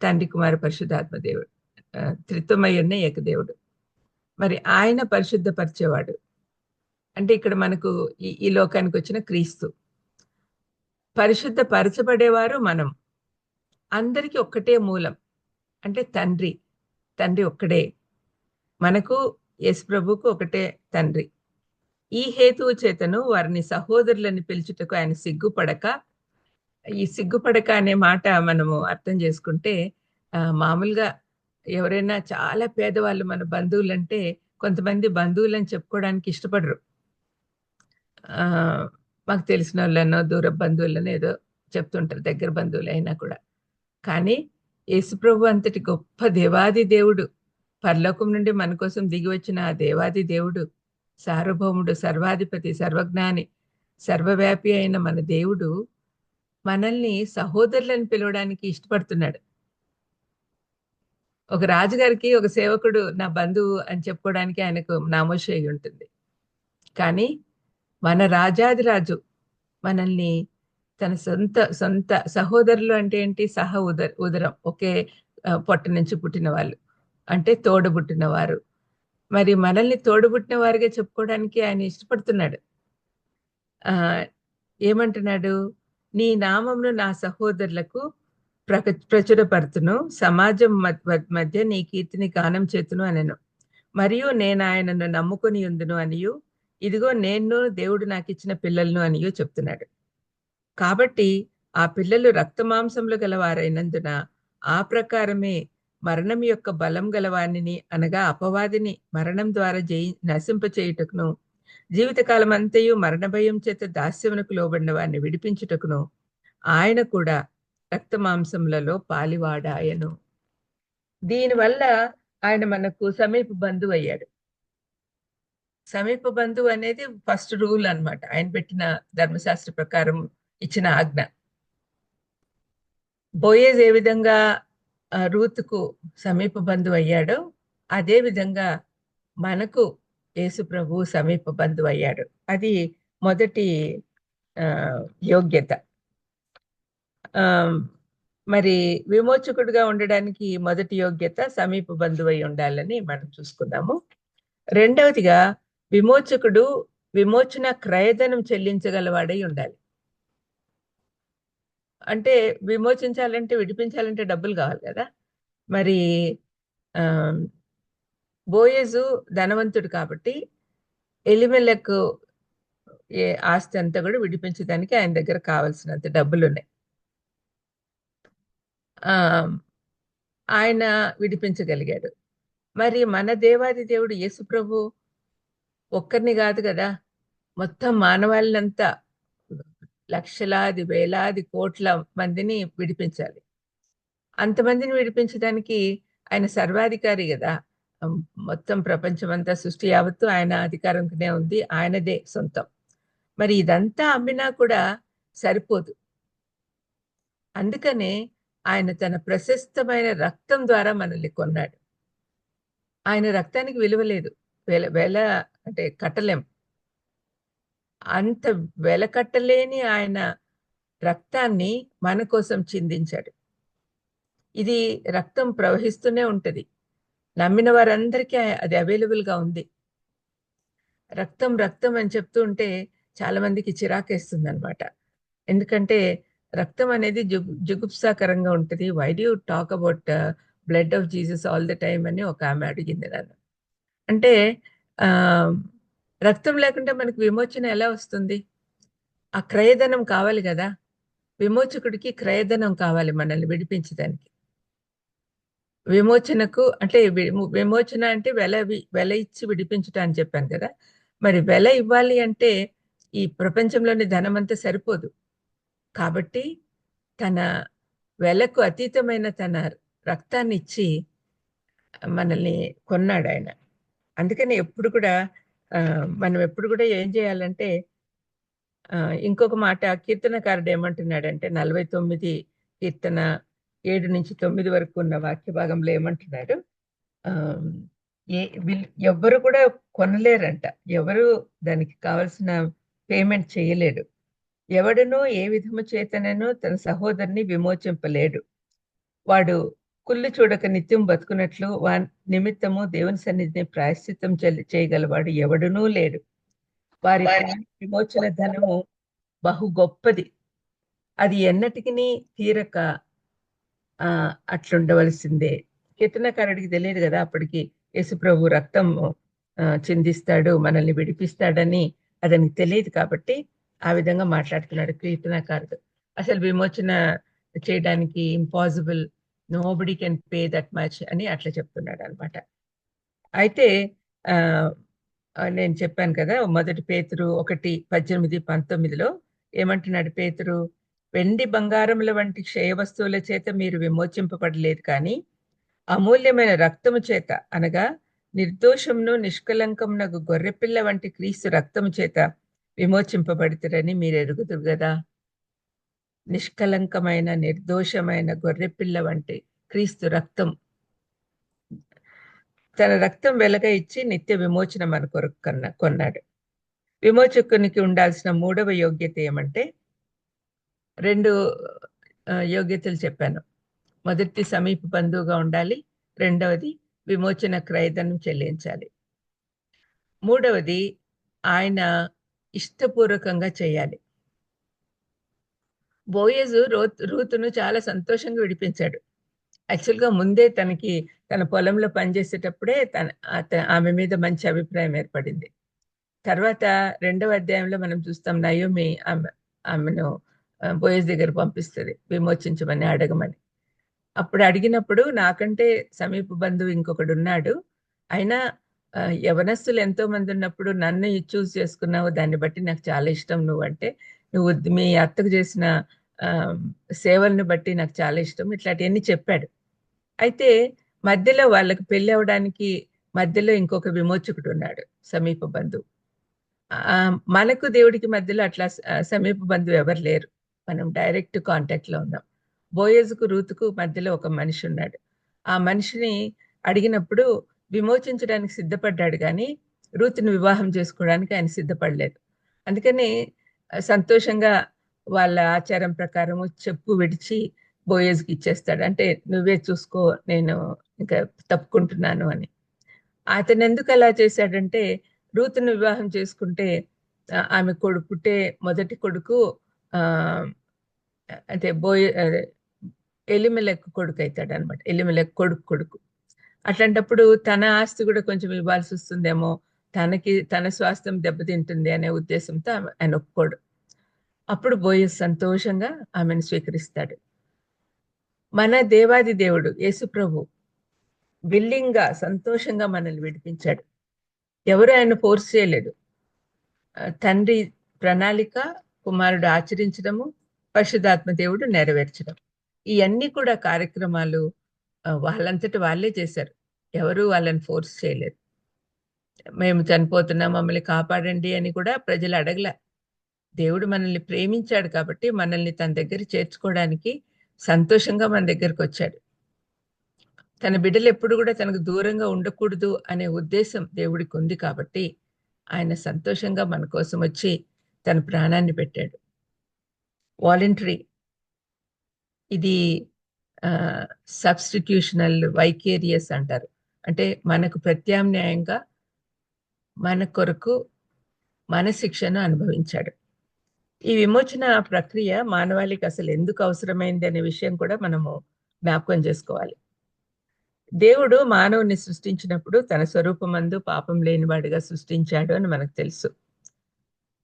తండ్రి, కుమార, పరిశుద్ధాత్మ దేవుడు, త్రిత్వమై ఉన్న ఏకదేవుడు. మరి ఆయన పరిశుద్ధపరిచేవాడు అంటే ఇక్కడ మనకు ఈ లోకానికి వచ్చిన క్రీస్తు. పరిశుద్ధ పరచబడేవారు మనం. అందరికీ ఒక్కటే మూలం అంటే తండ్రి ఒక్కడే. మనకు యేసు ప్రభువుకు ఒకటే తండ్రి. ఈ హేతువు చేతను వారిని సహోదరులని పిలుచుటకు ఆయన సిగ్గుపడక. ఈ సిగ్గుపడక అనే మాట మనము అర్థం చేసుకుంటే, మామూలుగా ఎవరైనా చాలా పేదవాళ్ళు మన బంధువులంటే కొంతమంది బంధువులని చెప్పుకోవడానికి ఇష్టపడరు. మాకు తెలిసిన వాళ్ళనో దూర బంధువులనో ఏదో చెప్తుంటారు, దగ్గర బంధువులు అయినా కూడా. కానీ యేసుప్రభు అంతటి గొప్ప దేవాది దేవుడు, పరలోకం నుండి మన కోసం దిగి వచ్చిన ఆ దేవాది దేవుడు, సార్వభౌముడు, సర్వాధిపతి, సర్వజ్ఞాని, సర్వవ్యాపి అయిన మన దేవుడు మనల్ని సహోదరులను పిలవడానికి ఇష్టపడుతున్నాడు. ఒక రాజుగారికి ఒక సేవకుడు నా బంధువు అని చెప్పుకోవడానికి ఆయనకు నామోషి ఉంటుంది. కానీ మన రాజాదిరాజు మనల్ని తన సొంత సహోదరులు అంటే ఏంటి? ఉదరం, ఒకే పొట్ట నుంచి పుట్టిన వాళ్ళు అంటే తోడబుట్టిన వారు. మరి మనల్ని తోడబుట్టిన వారిగా చెప్పుకోవడానికి ఆయన ఇష్టపడుతున్నాడు. ఏమంటున్నాడు? నీ నామమును నా సహోదరులకు ప్రచురపరుతును, సమాజం మధ్య నీ కీర్తిని గానం చేతును అనెను. మరియు నేను ఆయనను నమ్ముకొని ఉందును అనియు, ఇదిగో నేను దేవుడు నాకు ఇచ్చిన పిల్లలను అనియు చెప్తున్నాడు. కాబట్టి ఆ పిల్లలు రక్తమాంసములు గలవారైనందున ఆ ప్రకారమే మరణం యొక్క బలం గలవాణిని, అనగా అపవాదిని మరణం ద్వారా నశింపచేయుటకును, జీవితకాలం అంతయు మరణ భయం చేత దాస్యమునకు లోబడిన వారిని విడిపించుటకును ఆయన కూడా రక్తమాంసములలో పాలివాడాయను. దీనివల్ల ఆయన మనకు సమీప బంధువు అయ్యాడు. సమీప బంధువు అనేది ఫస్ట్ రూల్ అన్నమాట. ఆయన పెట్టిన ధర్మశాస్త్ర ప్రకారం ఇచ్చిన ఆజ్ఞ. బోయేజ్ ఏ విధంగా రూతుకు సమీప బంధువు అయ్యాడో అదే విధంగా మనకు యేసు ప్రభు సమీప బంధువు అయ్యాడు. అది మొదటి యోగ్యత. మరి విమోచకుడుగా ఉండడానికి మొదటి యోగ్యత సమీప బంధువు అయి ఉండాలని మనం చూసుకుందాము. రెండవదిగా విమోచకుడు విమోచన క్రయధనం చెల్లించగలవాడై ఉండాలి. అంటే విమోచించాలంటే, విడిపించాలంటే డబ్బులు కావాలి కదా. మరి బోయేజు ధనవంతుడు కాబట్టి ఎలిమెలకు ఆస్తి అంతా కూడా విడిపించడానికి ఆయన దగ్గర కావాల్సినంత డబ్బులు ఉన్నాయి. ఆయన విడిపించగలిగాడు. మరి మన దేవాది దేవుడు యేసు ప్రభు ఒక్కరిని కాదు కదా, మొత్తం మానవాళ్ళంతా లక్షలాది వేలాది కోట్ల మందిని విడిపించాలి. అంతమందిని విడిపించడానికి ఆయన సర్వాధికారి కదా. మొత్తం ప్రపంచం అంతా సృష్టి యావత్తు ఆయన అధికారంలోనే ఉంది, ఆయనదే సొంతం. మరి ఇదంతా అమ్మినా కూడా సరిపోదు. అందుకనే ఆయన తన ప్రశస్తమైన రక్తం ద్వారా మనల్ని కొన్నాడు. ఆయన రక్తానికి విలువ లేదు, వెల అంటే కట్టలేం. అంత వెల కట్టలేని ఆయన రక్తాన్ని మన కోసం చిందించాడు. ఇది రక్తం ప్రవహిస్తూనే ఉంటది. నమ్మిన వారందరికీ అది అవైలబుల్గా ఉంది. రక్తం రక్తం అని చెప్తూ ఉంటే చాలా మందికి చిరాకేస్తుంది అనమాట. ఎందుకంటే రక్తం అనేది జుగుప్సాకరంగా ఉంటుంది. Why do you talk about blood of Jesus all the time అని ఒక ఆమె అడిగింది నన్ను. అంటే రక్తం లేకుంటే మనకు విమోచన ఎలా వస్తుంది? ఆ క్రయధనం కావాలి కదా. విమోచకుడికి క్రయధనం కావాలి మనల్ని విడిపించడానికి. విమోచనకు అంటే విమోచన అంటే వెల ఇచ్చి విడిపించుట అని చెప్పాను కదా. మరి వెల ఇవ్వాలి అంటే ఈ ప్రపంచంలోని ధనం అంతా సరిపోదు. కాబట్టి తన వెలకు అతీతమైన తన రక్తాన్ని ఇచ్చి మనల్ని కొన్నాడు ఆయన. అందుకని ఎప్పుడు కూడా మనం ఎప్పుడు కూడా ఏం చేయాలంటే, ఇంకొక మాట కీర్తనకారుడు ఏమంటున్నాడంటే 49 కీర్తన 7-9 వరకు ఉన్న వాక్య భాగంలో ఏమంటున్నాడు, ఎవ్వరు కూడా కొనలేరంట, ఎవరు దానికి కావలసిన పేమెంట్ చేయలేడు. ఎవడునో ఏ విధము చేతనను తన సహోదరుని విమోచింపలేడు. వాడు కుళ్ళు చూడక నిత్యం బతుకున్నట్లు వాని నిమిత్తము దేవుని సన్నిధిని ప్రాయశ్చిత్తం చేయగలవాడు ఎవడునూ లేడు. వారి విమోచన ధనము బహు గొప్పది, అది ఎన్నటికి తీరక అట్లుండవలసిందే. కీర్తనకారుడికి తెలియదు కదా అప్పటికి యేసుప్రభు రక్తం చిందిస్తాడు, మనల్ని విడిపిస్తాడని అతనికి తెలియదు. కాబట్టి ఆ విధంగా మాట్లాడుతున్నాడు కీర్తనకారుడు. అసలు విమోచన చేయడానికి impossible, nobody can pay that much అని అట్లా చెప్తున్నాడు అనమాట. అయితే నేను చెప్పాను కదా 1 పేతురు 1:18-19 ఏమంటున్నాడు పేతురు, వెండి బంగారముల వంటి క్షయ వస్తువుల చేత మీరు విమోచింపబడలేదు, కానీ అమూల్యమైన రక్తము చేత, అనగా నిర్దోషమును నిష్కలంకమునకు గొర్రెపిల్ల వంటి క్రీస్తు రక్తము చేత విమోచింపబడతారని మీరు ఎరుగుదురు కదా. నిష్కలంకమైన నిర్దోషమైన గొర్రెపిల్ల వంటి క్రీస్తు రక్తం, తన రక్తం వెలగా ఇచ్చి నిత్య విమోచన మన కొరకు కొన్నాడు. విమోచకునికి ఉండాల్సిన 3వ యోగ్యత ఏమంటే, 2 యోగ్యతలు చెప్పాను. మొదటి సమీప బంధువుగా ఉండాలి, 2వది విమోచన క్రయధనం చెల్లించాలి, 3వది ఆయన ఇష్టపూర్వకంగా చేయాలి. బోయజు రూతును చాలా సంతోషంగా విడిపించాడు. యాక్చువల్గా ముందే తన పొలంలో పనిచేసేటప్పుడే ఆమె మీద మంచి అభిప్రాయం ఏర్పడింది. తర్వాత 2వ అధ్యాయంలో మనం చూస్తాం, నయోమి ఆమెను బోయజ్ దగ్గర పంపిస్తుంది విమోచించమని, అడగమని. అప్పుడు అడిగినప్పుడు, నాకంటే సమీప బంధువు ఇంకొకడు ఉన్నాడు, అయినా యవనస్తులు ఎంతో మంది ఉన్నప్పుడు నన్ను చూస్ చేసుకున్నావు, దాన్ని బట్టి నాకు చాలా ఇష్టం నువ్వు అంటే, నువ్వు మీ అత్తకు చేసిన సేవలను బట్టి నాకు చాలా ఇష్టం, ఇట్లాంటివన్నీ చెప్పాడు. అయితే మధ్యలో వాళ్ళకి పెళ్లి అవడానికి మధ్యలో ఇంకొక విమోచకుడు ఉన్నాడు, సమీప బంధువు. మనకు దేవుడికి మధ్యలో అట్లా సమీప బంధువు ఎవరు లేరు, మనం డైరెక్ట్ కాంటాక్ట్ లో ఉన్నాం. బోయజుకు రూతుకు మధ్యలో ఒక మనిషి ఉన్నాడు. ఆ మనిషిని అడిగినప్పుడు విమోచించడానికి సిద్ధపడ్డాడు, కానీ రూతుని వివాహం చేసుకోవడానికి ఆయన సిద్ధపడలేదు. అందుకని సంతోషంగా వాళ్ళ ఆచారం ప్రకారము చెప్పు విడిచి బోయజ్కి ఇచ్చేస్తాడు, అంటే నువ్వే చూసుకో, నేను ఇంకా తప్పుకుంటున్నాను అని. అతను ఎందుకు అలా చేశాడంటే, రూతును వివాహం చేసుకుంటే ఆమె పుట్టే మొదటి కొడుకు అంటే ఎలిమెలెకు కొడుకు అవుతాడు అనమాట. ఎలిమెలెకు కొడుకు. అట్లాంటప్పుడు తన ఆస్తి కూడా కొంచెం ఇవ్వాల్సి వస్తుందేమో, తన స్వాస్థ్యం దెబ్బతింటుంది అనే ఉద్దేశంతో ఆయన ఒప్పుకోడు. అప్పుడు బోయస్ సంతోషంగా ఆమెను స్వీకరిస్తాడు. మన దేవాది దేవుడు యేసు ప్రభు విల్లింగ్గా సంతోషంగా మనల్ని విడిపించాడు. ఎవరు ఆయన ఫోర్స్ చేయలేదు. తండ్రి ప్రణాళిక కుమారుడు ఆచరించడము, పరిశుద్ధాత్మ దేవుడు నెరవేర్చడం, ఇవన్నీ కూడా కార్యక్రమాలు వాళ్ళంతటి వాళ్ళే చేశారు. ఎవరు వాళ్ళని ఫోర్స్ చేయలేదు. మేము చనిపోతున్నాం, మమ్మల్ని కాపాడండి అని కూడా ప్రజలు అడగలే. దేవుడు మనల్ని ప్రేమించాడు కాబట్టి మనల్ని తన దగ్గర చేర్చుకోవడానికి సంతోషంగా మన దగ్గరకు వచ్చాడు. తన బిడ్డలు ఎప్పుడు కూడా తనకు దూరంగా ఉండకూడదు అనే ఉద్దేశం దేవుడికి ఉంది కాబట్టి ఆయన సంతోషంగా మన కోసం వచ్చి తన ప్రాణాన్ని పెట్టాడు. వాలంటరీ, ఇది సబ్స్టిట్యూషనల్ వైకేరియస్ అంటారు. అంటే మనకు ప్రత్యామ్నాయంగా మన కొరకు మన శిక్షను అనుభవించాడు. ఈ విమోచన ప్రక్రియ మానవాళికి అసలు ఎందుకు అవసరమైంది అనే విషయం కూడా మనము జ్ఞాపకం చేసుకోవాలి. దేవుడు మానవుని సృష్టించినప్పుడు తన స్వరూపమందు పాపం లేనివాడిగా సృష్టించాడు అని మనకు తెలుసు.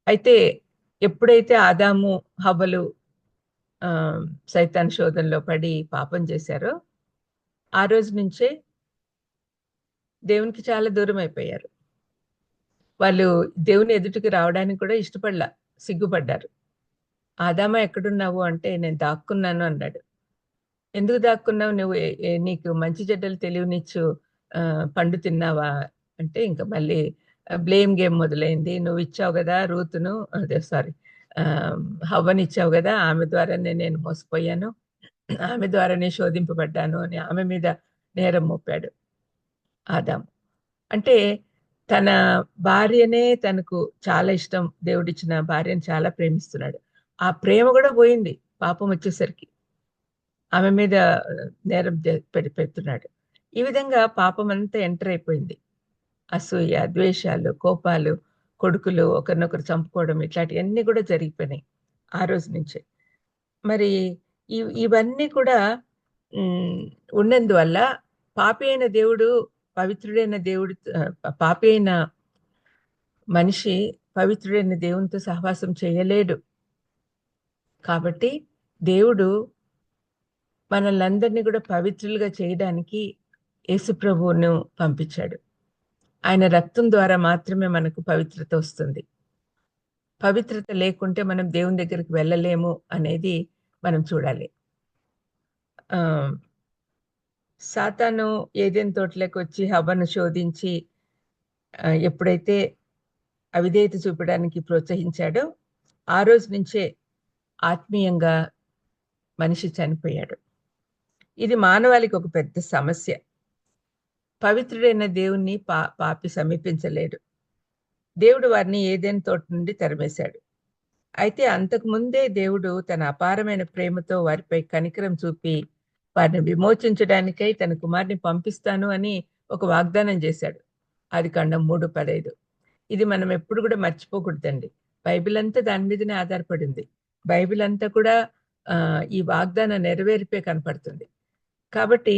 అయితే ఎప్పుడైతే ఆదాము హవ్వలు సైతాన్ శోధనలో పడి పాపం చేశారో ఆ రోజు నుంచే దేవునికి చాలా దూరం అయిపోయారు. వాళ్ళు దేవుని ఎదుటికి రావడానికి కూడా ఇష్టపడలా, సిగ్గుపడ్డారు. ఆదామా ఎక్కడున్నావు అంటే నేను దాక్కున్నాను అన్నాడు. ఎందుకు దాక్కున్నావు? నువ్వు నీకు మంచి చెడ్డలు తెలియనిచ్చు పండు తిన్నావా అంటే ఇంకా మళ్ళీ బ్లేమ్ గేమ్ మొదలైంది. నువ్వు ఇచ్చావు కదా రూతును, అదే సారీ హవ్వనిచ్చావు కదా, ఆమె ద్వారానే నేను మోసపోయాను, ఆమె ద్వారానే శోధింపబడ్డాను అని ఆమె మీద నేరం మోపాడు ఆదాము. అంటే తన భార్యనే తనకు చాలా ఇష్టం, దేవుడిచ్చిన భార్యను చాలా ప్రేమిస్తున్నాడు. ఆ ప్రేమ కూడా పోయింది పాపం వచ్చేసరికి, ఆమె మీద నేరం పెడుతున్నాడు. ఈ విధంగా పాపం అంతా ఎంటర్ అయిపోయింది. అసూయ, ద్వేషాలు, కోపాలు, కొడుకులు ఒకరినొకరు చంపుకోవడం, ఇట్లాంటివన్నీ కూడా జరిగిపోయినాయి ఆ రోజు నుంచే. మరి ఇవన్నీ కూడా ఉన్నందువల్ల పాపి అయిన దేవుడు, పవిత్రుడైన దేవుడు, పాపి అయిన మనిషి పవిత్రుడైన దేవునితో సహవాసం చేయలేడు. కాబట్టి దేవుడు మనల్ని అందరినీ కూడా పవిత్రులుగా చేయడానికి యేసు ప్రభువును పంపించాడు. ఆయన రక్తం ద్వారా మాత్రమే మనకు పవిత్రత వస్తుంది. పవిత్రత లేకుంటే మనం దేవుని దగ్గరికి వెళ్ళలేము అనేది మనం చూడాలి. సాతాను ఏదెన్ తోటలోకి వచ్చి హవ్వను శోధించి ఎప్పుడైతే అవిధేయత చూపడానికి ప్రోత్సహించాడో ఆ రోజు నుంచే ఆత్మీయంగా మనిషి చనిపోయాడు. ఇది మానవాళికి ఒక పెద్ద సమస్య. పవిత్రుడైన దేవుణ్ణి పాపి సమీపించలేడు. దేవుడు వారిని ఏదెన్ తోట నుండి తరిమేశాడు. అయితే అంతకు ముందే దేవుడు తన అపారమైన ప్రేమతో వారిపై కనికరం చూపి వారిని విమోచించడానికై తన కుమారుని పంపిస్తాను అని ఒక వాగ్దానం చేశాడు. ఆదికాండం 3:15. ఇది మనం ఎప్పుడు కూడా మర్చిపోకూడదండి. బైబిల్ అంతా దాని మీదనే ఆధారపడింది. బైబిల్ అంతా కూడా ఈ వాగ్దాన నెరవేర్పే కనపడుతుంది. కాబట్టి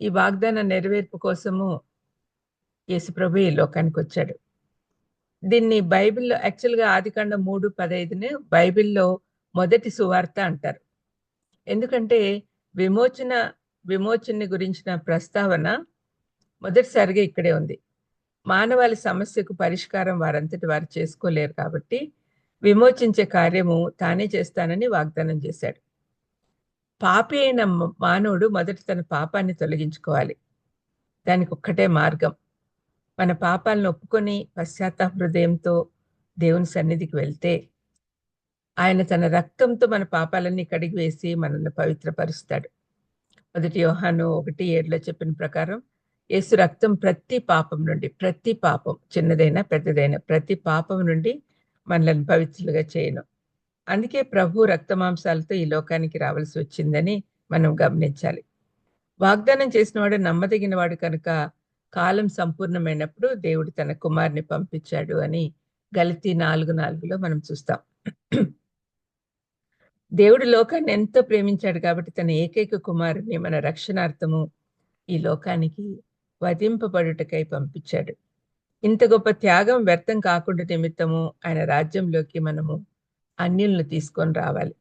ఈ వాగ్దాన నెరవేర్పు కోసము యేసుప్రభు ఈ లోకానికి వచ్చాడు. దీన్ని బైబిల్లో యాక్చువల్గా ఆదికాండం 3:15ని బైబిల్లో మొదటి సువార్త అంటారు. ఎందుకంటే విమోచన గురించిన ప్రస్తావన మొదటిసారిగా ఇక్కడే ఉంది. మానవాళి సమస్యకు పరిష్కారం వారంతటి వారు చేసుకోలేరు కాబట్టి విమోచించే కార్యము తానే చేస్తానని వాగ్దానం చేశాడు. పాపి అయిన మానవుడు మొదట తన పాపాన్ని తొలగించుకోవాలి. దానికి ఒక్కటే మార్గం. మన పాపాలను ఒప్పుకొని పశ్చాత్తాప హృదయంతో దేవుని సన్నిధికి వెళ్తే ఆయన తన రక్తంతో మన పాపాలన్నీ కడిగి వేసి మనల్ని పవిత్రపరుస్తాడు. 1 యోహాను 1:7 చెప్పిన ప్రకారం యేసు రక్తం ప్రతి పాపం నుండి, ప్రతి పాపం చిన్నదైనా పెద్దదైనా ప్రతి పాపం నుండి మనల్ని పవిత్రులుగా చేయను. అందుకే ప్రభు రక్తమాంసాలతో ఈ లోకానికి రావాల్సి వచ్చిందని మనం గమనించాలి. వాగ్దానం చేసిన వాడు నమ్మదగిన వాడు కనుక కాలం సంపూర్ణమైనప్పుడు దేవుడు తన కుమారుని పంపించాడు అని గలతీ 4:4 మనం చూస్తాం. దేవుడు లోకాన్ని ఎంతో ప్రేమించాడు కాబట్టి తన ఏకైక కుమారుని మన రక్షణార్థము ఈ లోకానికి వధింపబడుటకై పంపించాడు. ఇంత గొప్ప త్యాగం వ్యర్థం కాకుండా నిమిత్తము ఆయన రాజ్యంలోకి మనము అన్యులను తీసుకొని రావాలి.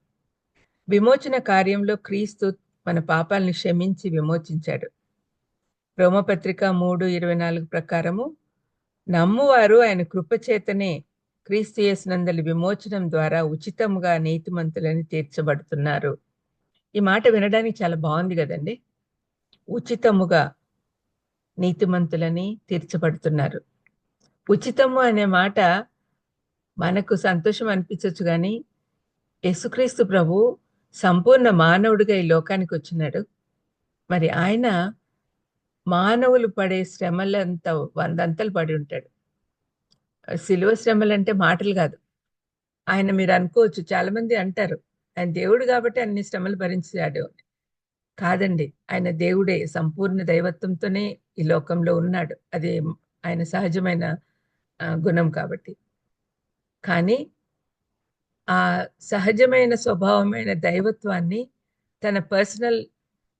విమోచన కార్యంలో క్రీస్తు మన పాపాలను క్షమించి విమోచించాడు. రోమపత్రిక 3:24 ప్రకారము నమ్మువారు ఆయన కృపచేతనే క్రీస్తు యేసునందలి విమోచనం ద్వారా ఉచితంగా నీతిమంతులని తీర్చబడుతున్నారు. ఈ మాట వినడానికి చాలా బాగుంది కదండి. ఉచితముగా నీతిమంతులని తీర్చబడుతున్నారు. ఉచితము అనే మాట మనకు సంతోషం అనిపించవచ్చు, కానీ యేసుక్రీస్తు ప్రభు సంపూర్ణ మానవుడిగా ఈ లోకానికి వచ్చినాడు. మరి ఆయన మానవులు పడే శ్రమలంతా 100 అంతలు పడి ఉంటాడు. సిలువ శ్రమలు అంటే మాటలు కాదు. ఆయన మీరు అనుకోవచ్చు, చాలా మంది అంటారు ఆయన దేవుడు కాబట్టి అన్ని శ్రమలు భరించాడు. కాదండి, ఆయన దేవుడే, సంపూర్ణ దైవత్వంతోనే ఈ లోకంలో ఉన్నాడు. అది ఆయన సహజమైన గుణం కాబట్టి. కానీ ఆ సహజమైన స్వభావమైన దైవత్వాన్ని తన పర్సనల్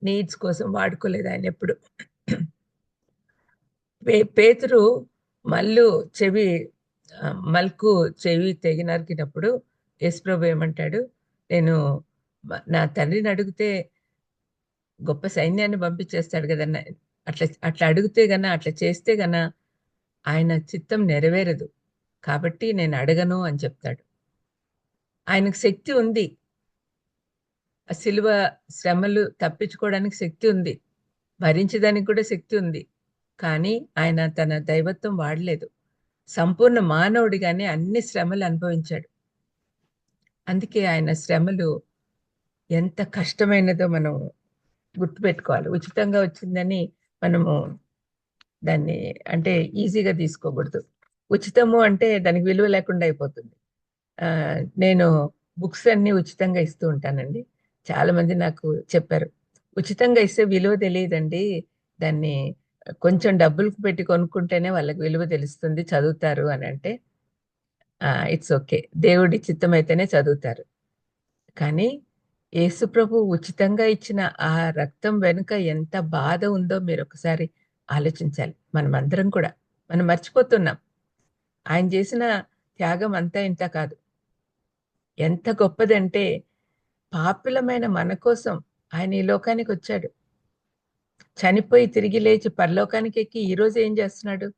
నీడ్స్ కోసం వాడుకోలేదు ఆయన ఎప్పుడు. పేతురు మల్కు చెవి తెగి నరికినప్పుడు యేసుప్రభు ఏమంటాడు, నేను నా తండ్రిని అడిగితే గొప్ప సైన్యాన్ని పంపించేస్తాడు కదన్న, అట్లా అడిగితే గన, అట్లా చేస్తే గన ఆయన చిత్తం నెరవేరదు, కాబట్టి నేను అడగను అని చెప్తాడు. ఆయనకు శక్తి ఉంది, ఆ సిలువ శ్రమలు తప్పించుకోవడానికి శక్తి ఉంది, భరించడానికి కూడా శక్తి ఉంది. కానీ ఆయన తన దైవత్వం వాడలేదు. సంపూర్ణ మానవుడిగానే అన్ని శ్రమలు అనుభవించాడు. అందుకే ఆయన శ్రమలు ఎంత కష్టమైనదో మనం గుర్తుపెట్టుకోవాలి. ఉచితంగా వచ్చిందని మనము దాన్ని అంటే ఈజీగా తీసుకోకూడదు. ఉచితము అంటే దానికి విలువ లేకుండా అయిపోతుంది. నేను బుక్స్ అన్ని ఉచితంగా ఇస్తూ ఉంటానండి. చాలా మంది నాకు చెప్పారు, ఉచితంగా ఇస్తే విలువ తెలియదండి, దాన్ని కొంచెం డబ్బులకు పెట్టి కొనుక్కుంటేనే వాళ్ళకి విలువ తెలుస్తుంది, చదువుతారు అని అంటే ఇట్స్ ఓకే, దేవుడి చిత్తం అయితేనే చదువుతారు. కానీ యేసుప్రభు ఉచితంగా ఇచ్చిన ఆ రక్తం వెనుక ఎంత బాధ ఉందో మీరు ఒకసారి ఆలోచించాలి. మనం మర్చిపోతున్నాం. ఆయన చేసిన త్యాగం అంతా ఇంత కాదు. ఎంత గొప్పదంటే పాపులమైన మన కోసం ఆయన ఈ లోకానికి వచ్చాడు. చనిపోయి తిరిగి లేచి పరలోకానికి ఎక్కి ఈరోజు ఏం చేస్తున్నాడు?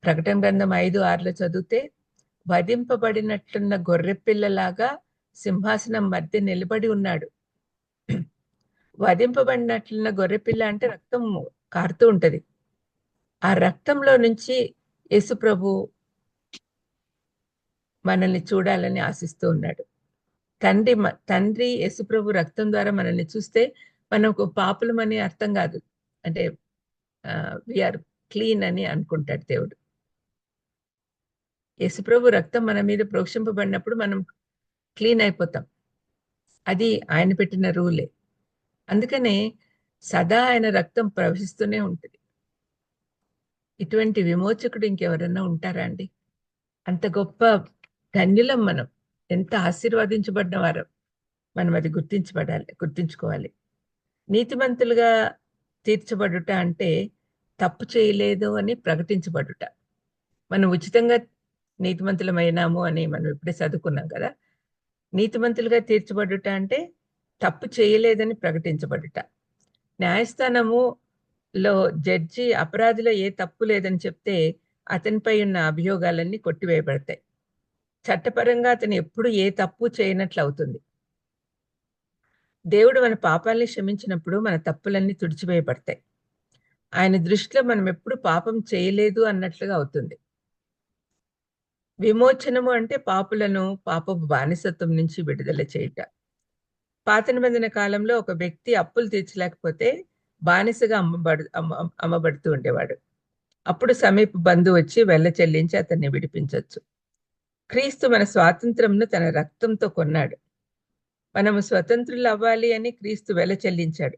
ప్రకటన గ్రంథం 5:6 చదివితే, వధింపబడినట్లున్న గొర్రెపిల్లలాగా సింహాసనం మధ్య నిలబడి ఉన్నాడు. వధింపబడినట్లున్న గొర్రెపిల్ల అంటే రక్తం కారుతూ ఉంటది. ఆ రక్తంలో నుంచి యేసుప్రభు మనల్ని చూడాలని ఆశిస్తూ ఉన్నాడు. తండ్రి యేసుప్రభు రక్తం ద్వారా మనల్ని చూస్తే మనకు పాపులమని అర్థం కాదు. అంటే వీఆర్ క్లీన్ అని అనుకుంటాడు దేవుడు. యేసుప్రభు రక్తం మన మీద ప్రోక్షింపబడినప్పుడు మనం క్లీన్ అయిపోతాం. అది ఆయన పెట్టిన రూలే. అందుకనే సదా ఆయన రక్తం ప్రవహిస్తూనే ఉంటుంది. ఇటువంటి విమోచకుడు ఇంకెవరన్నా ఉంటారా అండి? అంత గొప్ప ధన్యులం మనం. ఎంత ఆశీర్వదించబడిన వారం. మనం అది గుర్తించుకోవాలి. నీతిమంతులుగా తీర్చబడుట అంటే తప్పు చేయలేదు అని ప్రకటించబడుట. మనం ఉచితంగా నీతిమంతులమైనాము అని మనం ఇప్పుడే చదువుకున్నాం కదా. నీతిమంతులుగా తీర్చబడుట అంటే తప్పు చేయలేదని ప్రకటించబడుట. న్యాయస్థానములో జడ్జి అపరాధిలో ఏ తప్పు లేదని చెప్తే అతనిపై ఉన్న అభియోగాలన్నీ కొట్టివేయబడతాయి. చట్టపరంగా అతను ఎప్పుడు ఏ తప్పు చేయనట్లు అవుతుంది. దేవుడు మన పాపాలని క్షమించినప్పుడు మన తప్పులన్నీ తుడిచివేయబడతాయి. ఆయన దృష్టిలో మనం ఎప్పుడు పాపం చేయలేదు అన్నట్లుగా అవుతుంది. విమోచనము అంటే పాపులను పాపపు బానిసత్వం నుంచి విడుదల చేయుట. పాత నిబంధన కాలంలో ఒక వ్యక్తి అప్పులు తీర్చలేకపోతే బానిసగా అమ్మబడుతూ ఉండేవాడు. అప్పుడు సమీప బంధువు వచ్చి వెల్ల చెల్లించి అతన్ని విడిపించవచ్చు. క్రీస్తు మన స్వాతంత్రంను తన రక్తంతో కొన్నాడు. మనము స్వతంత్రులు అవ్వాలి అని క్రీస్తు వెల చెల్లించాడు.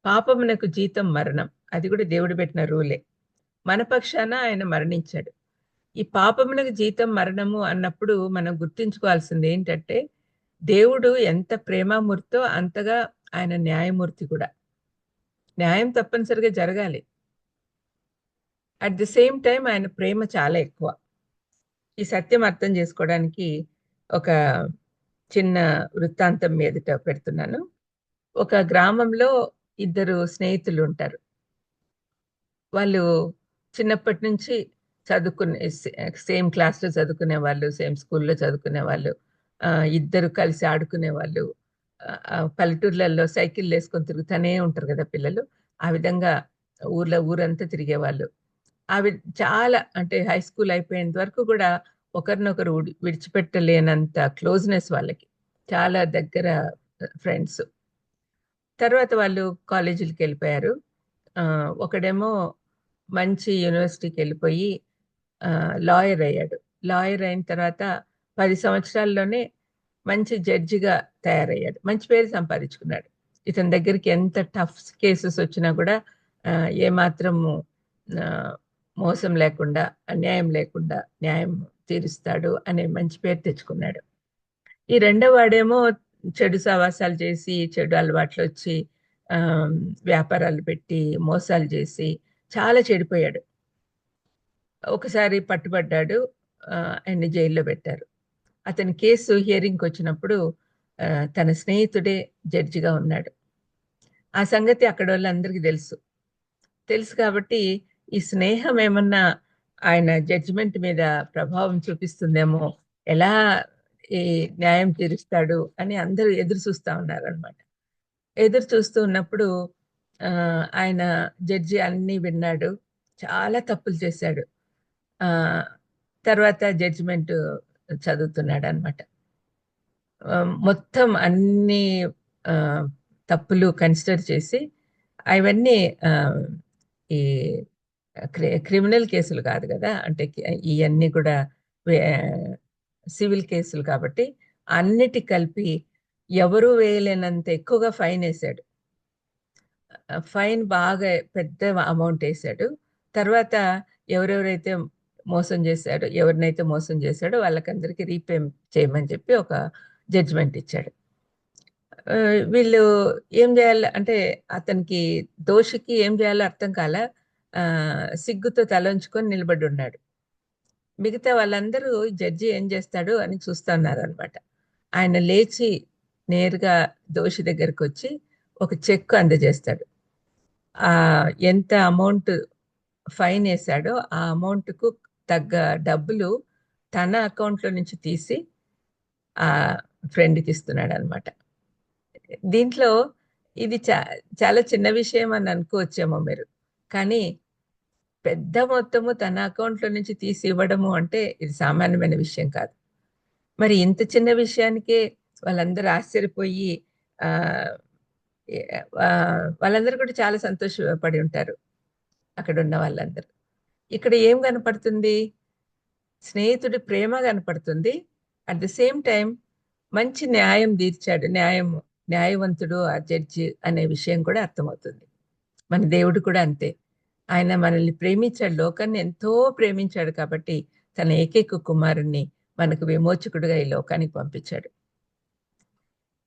పాపమునకు జీతం మరణం. అది కూడా దేవుడు పెట్టిన రూలే. మన పక్షాన ఆయన మరణించాడు. ఈ పాపమునకు జీతం మరణము అన్నప్పుడు మనం గుర్తించుకోవాల్సింది ఏంటంటే, దేవుడు ఎంత ప్రేమామూర్తో అంతగా ఆయన న్యాయమూర్తి కూడా. న్యాయం తప్పనిసరిగా జరగాలి. అట్ ది సేమ్ టైం ఆయన ప్రేమ చాలా ఎక్కువ. ఈ సత్యం అర్థం చేసుకోవడానికి ఒక చిన్న వృత్తాంతం మీదట పెడుతున్నాను. ఒక గ్రామంలో ఇద్దరు స్నేహితులు ఉంటారు. వాళ్ళు చిన్నప్పటి నుంచి చదువుకునే సేమ్ క్లాస్‌లో చదువుకునేవాళ్ళు, సేమ్ స్కూల్‌లో చదువుకునేవాళ్ళు. ఇద్దరు కలిసి ఆడుకునేవాళ్ళు. పల్లెటూర్లలో సైకిళ్ళేసుకొని తిరుగుతానే ఉంటారు గదా పిల్లలు. ఆ విధంగా ఊరంతా తిరిగేవాళ్ళు. చాలా అంటే హై స్కూల్ అయిపోయేంత వరకు గూడా ఒకరినొకరు విడిచిపెట్టలేనంత క్లోజ్‌నెస్ వాళ్ళకి. చాలా దగ్గర ఫ్రెండ్స్. తర్వాత వాళ్ళు కాలేజీలకెళ్ళిపోయారు. ఒకడేమో మంచి యూనివర్సిటీకెళ్ళిపోయి లాయర్ అయ్యాడు. లాయర్ అయిన తర్వాత 10 సంవత్సరాల్లోనే మంచి జడ్జిగా తయారయ్యాడు. మంచి పేరు సంపాదించుకున్నాడు. ఇతని దగ్గరికి ఎంత టఫ్ కేసెస్ వచ్చినా కూడా ఏమాత్రము ఆహ్, మోసం లేకుండా, అన్యాయం లేకుండా న్యాయం తీరుస్తాడు అనే మంచి పేరు తెచ్చుకున్నాడు. ఈ రెండో వాడేమో చెడు సావాసాలు చేసి, చెడు అలవాట్లొచ్చి ఆహ్, వ్యాపారాలు పెట్టి, మోసాలు చేసి చాలా చెడిపోయాడు. ఒకసారి పట్టుబడ్డాడు. ఆయన్ని జైల్లో పెట్టారు. అతని కేసు హియరింగ్‌కొచ్చినప్పుడు తన స్నేహితుడే జడ్జిగా ఉన్నాడు. ఆ సంగతి అక్కడోళ్ళందరికీ తెలుసు. తెలుసు కాబట్టి ఈ స్నేహం ఏమన్నా ఆయన జడ్జిమెంట్ మీద ప్రభావం చూపిస్తుందేమో, ఎలా ఈ న్యాయం తీరుస్తాడు అని అందరూ ఎదురు చూస్తా ఉన్నారనమాట. ఎదురు చూస్తూ ఉన్నప్పుడు ఆయన జడ్జి అన్నీ విన్నాడు. చాలా తప్పులు చేశాడు. తర్వాత జడ్జిమెంట్ చదువుతున్నాడనమాట. మొత్తం అన్ని తప్పులు కన్సిడర్ చేసి అవన్నీ ఈ క్రిమినల్ కేసులు కాదు కదా! అంటే ఇయన్నీ కూడా సివిల్ కేసులు కాబట్టి అన్నిటి కలిపి ఎవరు వేయలేనంత ఎక్కువగా ఫైనేశాడు. ఫైన్ బాగా పెద్ద అమౌంట్ ఏశాడు. తర్వాత ఎవరెవరైతే ఎవరినైతే మోసం చేశాడో వాళ్ళకందరికీ రీపే చేయమని చెప్పి ఒక జడ్జిమెంట్ ఇచ్చాడు. వీళ్ళు ఏం జేయాలో అంటే అతనికి దోషికి ఏం జేయాలో అర్థం కాలా. సిగ్గుతో తలొంచుకొని నిలబడున్నాడు. మిగతా వాళ్ళందరూ జడ్జి ఏం జేస్తాడు అని చూస్తున్నారనమాట. ఆయన లేచి నేరుగా దోషి దగ్గరకొచ్చి ఒక చెక్ అందజేస్తాడు. ఎంత అమౌంట్ ఫైన్ ఏశాడో ఆ అమౌంట్‌కు తగ్గ డబ్బులు తన అకౌంట్‌లో నుంచి తీసి ఫ్రెండ్‌కి ఇస్తున్నాడనమాట. దీంట్లో ఇది చాలా చిన్న విషయం అని అనుకోవచ్చేమో మీరు. కానీ పెద్ద మొత్తము తన అకౌంట్‌లో నుంచి తీసి ఇవ్వడము అంటే ఇది సామాన్యమైన విషయం కాదు. మరి ఇంత చిన్న విషయానికే వాళ్ళందరూ ఆశ్చర్యపోయి వాళ్ళందరూ కూడా చాలా సంతోషపడి ఉంటారు. అక్కడున్న వాళ్ళందరూ. ఇక్కడ ఏం కనపడుతుంది? స్నేహితుడి ప్రేమ కనపడుతుంది. అట్ ది సేమ్ టైమ్ మంచి న్యాయం తీర్చాడు. న్యాయవంతుడు ఆ జడ్జి అనే విషయం కూడా అర్థమవుతుంది. మన దేవుడు కూడా అంతే. ఆయన మనల్ని ప్రేమించాడు. లోకాన్ని ఎంతో ప్రేమించాడు కాబట్టి తన ఏకైక కుమారుణ్ణి మనకు విమోచకుడుగా ఈ లోకానికి పంపించాడు.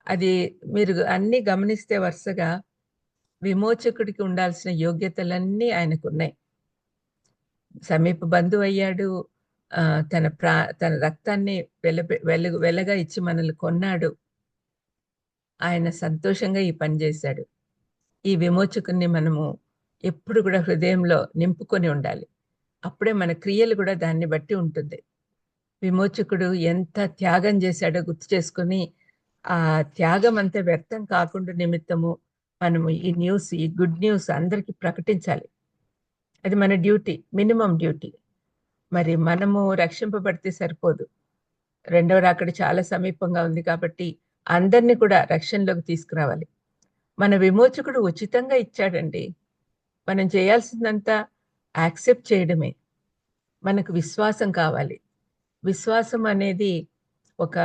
అది మీరు అన్నీ గమనిస్తే వరుసగా విమోచకుడికి ఉండాల్సిన యోగ్యతలన్నీ ఆయనకున్నాయి. సమీప బంధువయ్యాడు. తన రక్తాన్ని వెలగా ఇచ్చి మనల్ని కొన్నాడు. ఆయన సంతోషంగా ఈ పని చేశాడు. ఈ విమోచకుడిని మనము ఎప్పుడు కూడా హృదయంలో నింపుకొని ఉండాలి. అప్పుడే మన క్రియలు కూడా దాన్ని బట్టి ఉంటుంది. విమోచకుడు ఎంత త్యాగం చేశాడో గుర్తు చేసుకొని, ఆ త్యాగం అంతా వ్యర్థం కాకుండా నిమిత్తము మనము ఈ గుడ్ న్యూస్ అందరికీ ప్రకటించాలి. అది మన డ్యూటీ, మినిమం డ్యూటీ. మరి మనము రక్షింపబడితే సరిపోదు. రెండవ రాకడ చాలా సమీపంగా ఉంది కాబట్టి అందరిని కూడా రక్షణలోకి తీసుకురావాలి. మన విమోచకుడు ఉచితంగా ఇచ్చాడండి. మనం చేయాల్సిందంతా యాక్సెప్ట్ చేయడమే. మనకు విశ్వాసం కావాలి. విశ్వాసం అనేది ఒక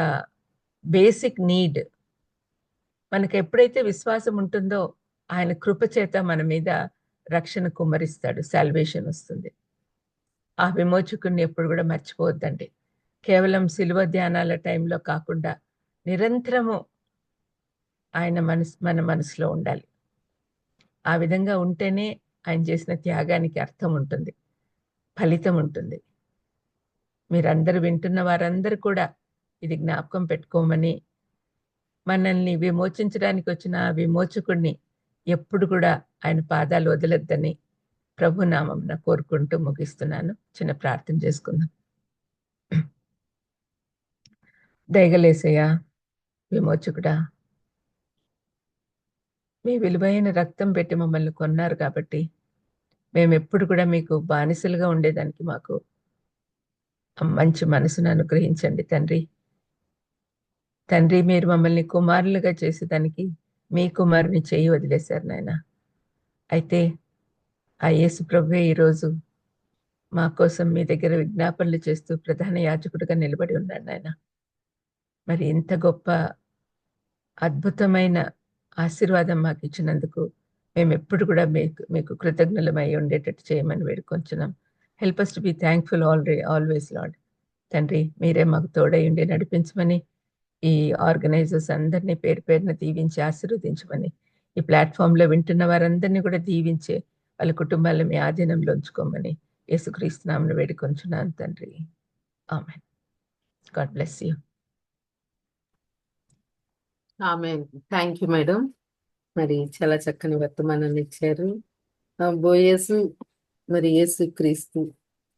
బేసిక్ నీడ్. మనకు ఎప్పుడైతే విశ్వాసం ఉంటుందో ఆయన కృపచేత మన మీద రక్షణ కుమ్మరిస్తాడు. సాల్వేషన్ వస్తుంది. ఆ విమోచకుడిని ఎప్పుడు కూడా మర్చిపోవద్దండి. కేవలం శిలువ ధ్యానాల టైంలో కాకుండా నిరంతరము ఆయన మన మనసులో ఉండాలి. ఆ విధంగా ఉంటేనే ఆయన చేసిన త్యాగానికి అర్థం ఉంటుంది. ఫలితం ఉంటుంది. మీరందరూ వింటున్న వారందరూ కూడా ఇది జ్ఞాపకం పెట్టుకోమని, మనల్ని విమోచించడానికి వచ్చిన ఆ విమోచకుడిని ఎప్పుడు కూడా ఆయన పాదాలు వదలొద్దని ప్రభు నామమున కోరుకుంటూ ముగిస్తున్నాను. చిన్న ప్రార్థన చేసుకుందాం. దయగలేసయ్యా, విమోచకుడా, మీ విలువైన రక్తం పెట్టి మమ్మల్ని కొన్నారు కాబట్టి మేమెప్పుడు కూడా మీకు బానిసలుగా ఉండేదానికి మాకు మంచి మనసును అనుగ్రహించండి తండ్రి. తండ్రి, మీరు మమ్మల్ని కుమారులుగా చేసేదానికి మీ కుమారుని చేయి వదిలేశారు నాయన. అయితే ఆ యేసు ప్రభువే ఈరోజు మా కోసం మీ దగ్గర విజ్ఞాపనలు చేస్తూ ప్రధాన యాజకుడిగా నిలబడి ఉన్నాడు నాయన. మరి ఇంత గొప్ప అద్భుతమైన ఆశీర్వాదం మాకు ఇచ్చినందుకు మేము ఎప్పుడు కూడా మీకు కృతజ్ఞులమై ఉండేటట్టు చేయమని వేడుకొంచున్నాం. Help us to be thankful always lord. తండ్రి, మీరే మాకు తోడై ఉండి నడిపించమని, ఈ ఆర్గనైజర్స్ అందరినీ పేరు పేరున దీవించి ఆశీర్వదించమని, ఈ ప్లాట్ఫామ్లో వింటున్న వారందరినీ కూడా దీవించే వాళ్ళ కుటుంబాలను మీ ఆధీనంలో ఉంచుకోమని యేసుక్రీస్తు నామమున వేడుకొంచున్నాను తండ్రి. Amen. God bless you. Amen. Thank you madam. మరి చాలా చక్కని వర్తమానాన్ని ఇచ్చారు. బోయేసు మరి యేసు క్రీస్తు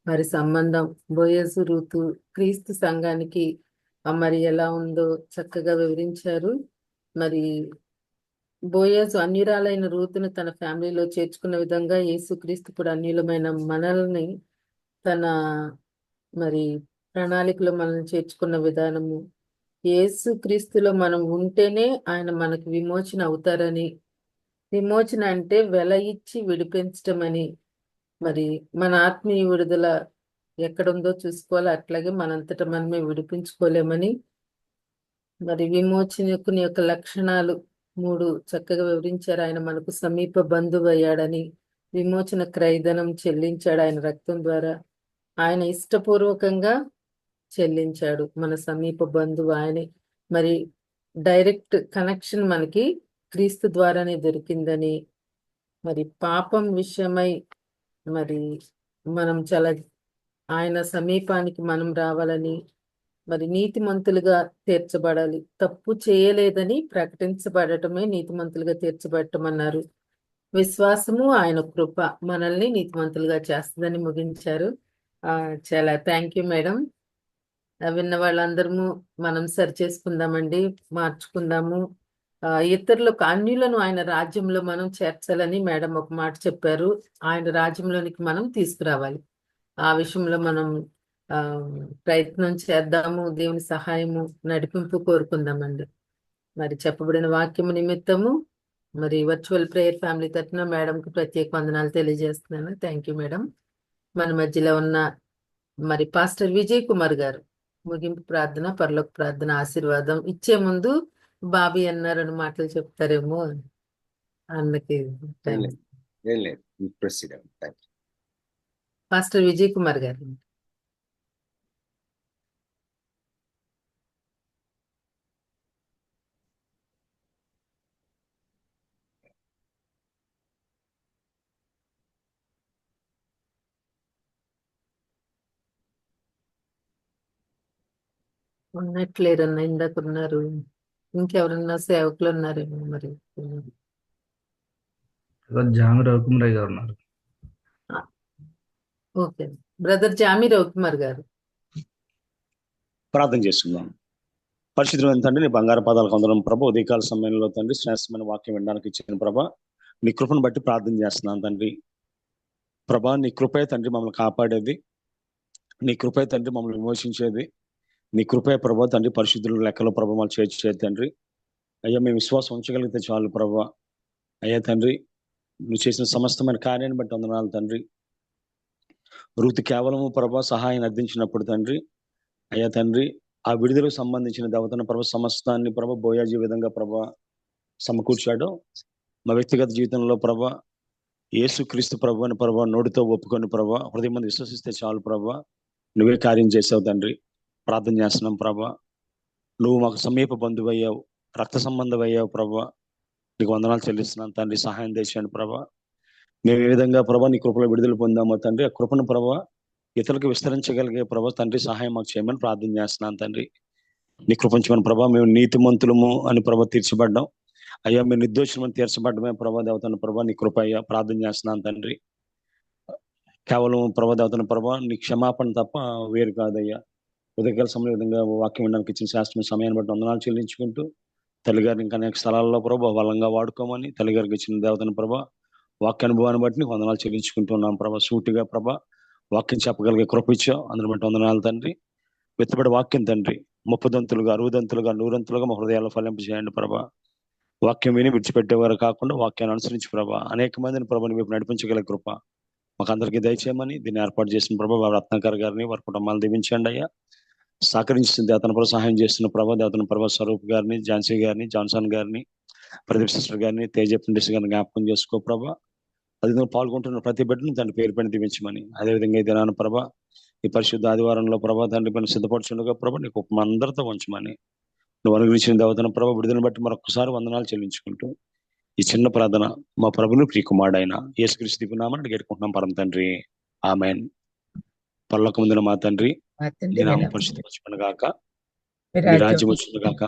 మరి సంబంధం, బోయేసు రూతు క్రీస్తు సంఘానికి మరి ఎలా ఉందో చక్కగా వివరించారు. మరి బోయేసు అన్యురాలైన రూతును తన ఫ్యామిలీలో చేర్చుకున్న విధంగా యేసు క్రీస్తు కూడా అన్యులమైన మనల్ని తన మరి ప్రణాళికలో మనల్ని చేర్చుకున్న విధానము, యేసు క్రీస్తులో మనం ఉంటేనే ఆయన మనకు విమోచన అవుతారని, విమోచన అంటే వెల ఇచ్చి విడిపించటం అని, మరి మన ఆత్మీయ విడుదల ఎక్కడుందో చూసుకోవాలి, అట్లాగే మనంతట మనమే విడిపించుకోలేమని, మరి విమోచకుని యొక్క లక్షణాలు 3 చక్కగా వివరించారు. ఆయన మనకు సమీప బంధువు అయ్యాడని, విమోచన క్రయధనం చెల్లించాడు ఆయన రక్తం ద్వారా, ఆయన ఇష్టపూర్వకంగా చెల్లించాడు, మన సమీప బంధువు ఆయనే. మరి డైరెక్ట్ కనెక్షన్ మనకి క్రీస్తు ద్వారానే దొరికిందని, మరి పాపం విషయమై మరి మనం చాలా ఆయన సమీపానికి మనం రావాలని, మరి నీతిమంతులుగా తీర్చబడాలి, తప్పు చేయలేదని ప్రకటించబడటమే నీతిమంతులుగా తీర్చబడటం అన్నారు. విశ్వాసము ఆయన కృప మనల్ని నీతిమంతులుగా చేస్తుందని ముగించారు. చాలా థ్యాంక్ యూ మేడం. విన్న వాళ్ళందరము మనం సరి చేసుకుందామండి, మార్చుకుందాము. ఇతరులకు అన్యులను ఆయన రాజ్యంలో మనం చేర్చాలని మేడం ఒక మాట చెప్పారు. ఆయన రాజ్యంలోనికి మనం తీసుకురావాలి. ఆ విషయంలో మనం ప్రయత్నం చేద్దాము. దేవుని సహాయము, నడిపింపు కోరుకుందామండి. మరి చెప్పబడిన వాక్యము నిమిత్తము మరి వర్చువల్ ప్రేయర్ ఫ్యామిలీ తరఫున మేడంకు ప్రత్యేక వందనాలు తెలియజేస్తున్నాను. Thank you madam. మన మధ్యలో ఉన్న మరి పాస్టర్ విజయ్ కుమార్ గారు ముగింపు ప్రార్థన, పరలోక ప్రార్థన ఆశీర్వాదం ఇచ్చే ముందు బాబీ అన్నారు 2 మాటలు చెప్తారేమో అన్నకి. పాస్టర్ విజయ్ కుమార్ గారు. ఉన్నట్లేరన్నా, ఇందాక ఉన్నారు. ఇంకెవరన్నా సేవకులు ఉన్నారేమో మరి. జామి రవికుమార్ గారు ఉన్నారు. ఓకే, బ్రదర్ జామి రవికుమార్ గారు. ప్రార్థన చేసుకుందాం. పరిశుద్ధమైన తండ్రి, నీ బంగారు పాదాలకు వందనం ప్రభా. ఉదయకాల సమయంలో తండ్రి శ్రేష్టమైన వాక్యం వినడానికి ఇచ్చిన ప్రభా, నీ కృపను బట్టి ప్రార్థన చేస్తున్నాను తండ్రి. ప్రభా, నీ కృపే తండ్రి మమ్మల్ని కాపాడేది, నీ కృపే తండ్రి మమ్మల్ని విమోచించేది, నీ కృపే ప్రభా తండ్రి పరిశుద్ధుల లెక్కలో ప్రభా మమ్మల్ని చేర్చేది తండ్రి. అయ్యా, మేము విశ్వాసం ఉంచగలిగితే చాలు ప్రభా. అయ్యా తండ్రి, నువ్వు చేసిన సమస్తమైన కార్యాన్ని బట్టి వందనాలు తండ్రి. రూతు కేవలము ప్రభా సహాయాన్ని అందించినప్పుడు తండ్రి, అయ్యా తండ్రి, ఆ విడుదలకు సంబంధించిన దేవతన ప్రభా సమస్తాన్ని ప్రభా బోయాజీ విధంగా ప్రభా సమకూర్చాడు. మా వ్యక్తిగత జీవితంలో ప్రభా యేసుక్రీస్తు ప్రభు అని ప్రభా నోటితో ఒప్పుకొని ప్రభా హృదయం మంది విశ్వసిస్తే చాలు ప్రభా, నువ్వే కార్యం చేసావు తండ్రి. ప్రార్థన చేస్తున్నాం ప్రభా, నువ్వు మాకు సమీప బంధువు అయ్యావు, రక్త సంబంధం అయ్యావు ప్రభా. నీకు వందనాలు చెల్లిస్తున్నాను తండ్రి. సహాయం చేశాను ప్రభా. మేము ఏ విధంగా ప్రభా నీ కృపలో విడుదల పొందామో తండ్రి, ఆ కృపను ప్రభా ఇతరులకు విస్తరించగలిగే ప్రభా తండ్రి సహాయం మాకు చేయమని ప్రార్థన చేస్తున్నాను తండ్రి. నీ కృపించమని ప్రభా మేము నీతిమంతులము అని ప్రభా తీర్చబడ్డాం. అయ్యా మీరు నిర్దోషులమని తీర్చబడ్డమే ప్రభా దేవతను ప్రభా నీ కృప అయ్యా ప్రార్థన చేస్తున్నాను తండ్రి. కేవలం ప్రభా దేవతను ప్రభా నీ క్షమాపణ తప్ప వేరు కాదయ్యా. ఉదయకాల సమయం విధంగా వాక్యం వినడానికి ఇచ్చిన శాస్త్రమైన సమయాన్ని బట్టి వందనాలు చెల్లించుకుంటూ తల్లిగారిని ఇంకా అనేక స్థలాల్లో ప్రభా బలంగా వాడుకోమని తల్లిగారికి ఇచ్చిన దేవతను ప్రభా వాక్య అనుభవాన్ని బట్టి నీకు వందనాలు చెల్లించుకుంటున్నాం ప్రభా. సూటిగా ప్రభా వాక్యం చెప్పగలిగే కృప ఇచ్చావు, అందుని బట్టి వందనాలు తండ్రి. విత్తబడి వాక్యం తండ్రి 30 దంతులుగా 60 దంతులుగా 100 దంతులుగా మా హృదయాల్లో ఫలింప చేయండి ప్రభా. వాక్యం విని విడిచిపెట్టేవారు కాకుండా వాక్యాన్ని అనుసరించి ప్రభా అనేక మందిని ప్రభాని వైపు నడిపించగల కృప మాకు అందరికీ దయచేయమని దీన్ని ఏర్పాటు చేసిన ప్రభా వారి రత్నాకర్ గారిని వారి కుటుంబాలను దీవించండి అయ్యా. సహకరించిన దేవతన ప్రభా సహాయం చేస్తున్న ప్రభా దేవతన ప్రభా స్వరూప్ గారిని, ఝాన్సీ గారిని, జాన్సన్ గారిని, ప్రదీప్ సిస్టర్ గారిని, తేజ పండిస్ గారిని జ్ఞాపకం చేసుకో ప్రభా. అదే పాల్గొంటున్న ప్రతి బిడ్డను తండ్రి పేరు పైన దీవించమని, అదేవిధంగా ఈ దినాన ప్రభా ఈ పరిశుద్ధ ఆదివారంలో ప్రభా తండ్రి పైన సిద్ధపడుచుండగా ప్రభా నీకు అందరితో ఉంచమని నువ్వు అనుగ్రహించిన దేవతన ప్రభా విడుదలను బట్టి మరొకసారి వందనాలు చెల్లించుకుంటూ ఈ చిన్న ప్రార్థన మా ప్రభుని ప్రియకుమారుడైన యేసుక్రీస్తు దివ్యనామమున అడిగేటుకుంటున్నాం పరమ తండ్రి, ఆమేన్. పరలోకం ముందున మా తండ్రి, మా నీ తండ్రి నామం వినామమున పరిశుద్ధపరచబడును గాక, మీ నీ రాజ్యం రాజ్యం వచ్చును గాక,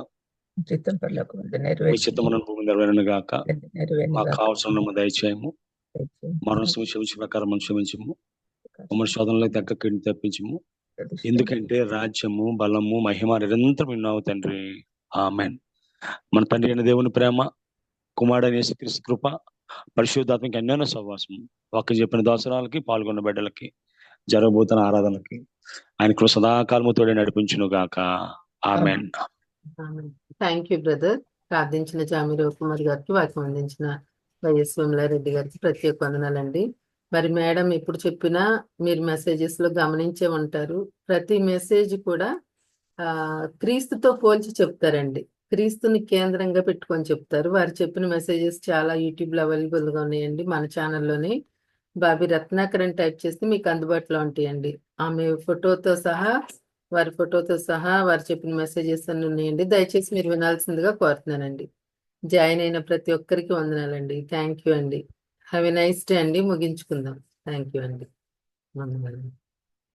చిత్తం పరలోకమందు మీ నెరవేర్చును చిత్తమును భూమి నెరవేరును గాక, నెరవేరును మాకు గాక. కావాల్సిన దయచేయము, మరణం క్షమించి ప్రకారం మనం క్షమించము, మమ్మల్ని శోధనలో తగ్గ కీడును తప్పించము. ఎందుకంటే రాజ్యము బలము మహిమ నిరంతరం విన్నావు తండ్రి, ఆమేన్. మన తండ్రి అయిన దేవుని ప్రేమ, కుమారుడైన యేసుక్రీస్తు కృప, పరిశుద్ధాత్మకి అన్యోన్య సహవాసము వాక్యం చెప్పిన దోసరాలకి పాల్గొన్న బిడ్డలకి జరగబోతున్న ఆరాధనకి ఆయన కృప సదాకాలము తోడే నడిపించును గాక, ఆమేన్. Thank you brother. ప్రార్థించిన జామిరావు కుమార్ గారికి, వాక్యం అందించిన వైఎస్ విమలారెడ్డి గారికి ప్రత్యేక వందనాలండి. మరి మేడం ఎప్పుడు చెప్పినా మీరు మెసేజెస్ లో గమనించే ఉంటారు, ప్రతి మెసేజ్ కూడా క్రీస్తుతో పోల్చి చెప్తారండి. క్రీస్తుని కేంద్రంగా పెట్టుకొని చెప్తారు. వారు చెప్పిన మెసేజెస్ చాలా యూట్యూబ్ లో అవైలబుల్ గా ఉన్నాయండి. మన ఛానల్లోనే బాబీ రత్నాకర్ అని టైప్ చేస్తే మీకు అందుబాటులో ఉంటాయండి. ఆమె ఫోటోతో సహా, వారి ఫోటోతో సహా వారు చెప్పిన మెసేజెస్ అన్ని ఉన్నాయండి. దయచేసి మీరు వినాల్సిందిగా కోరుతున్నానండి. జాయిన్ అయిన ప్రతి ఒక్కరికి వందనాలండి. థ్యాంక్ యూ అండి. హ్యావ్ ఎ నైస్ డే అండి. ముగించుకుందాం. థ్యాంక్ యూ అండి. వందనాలు.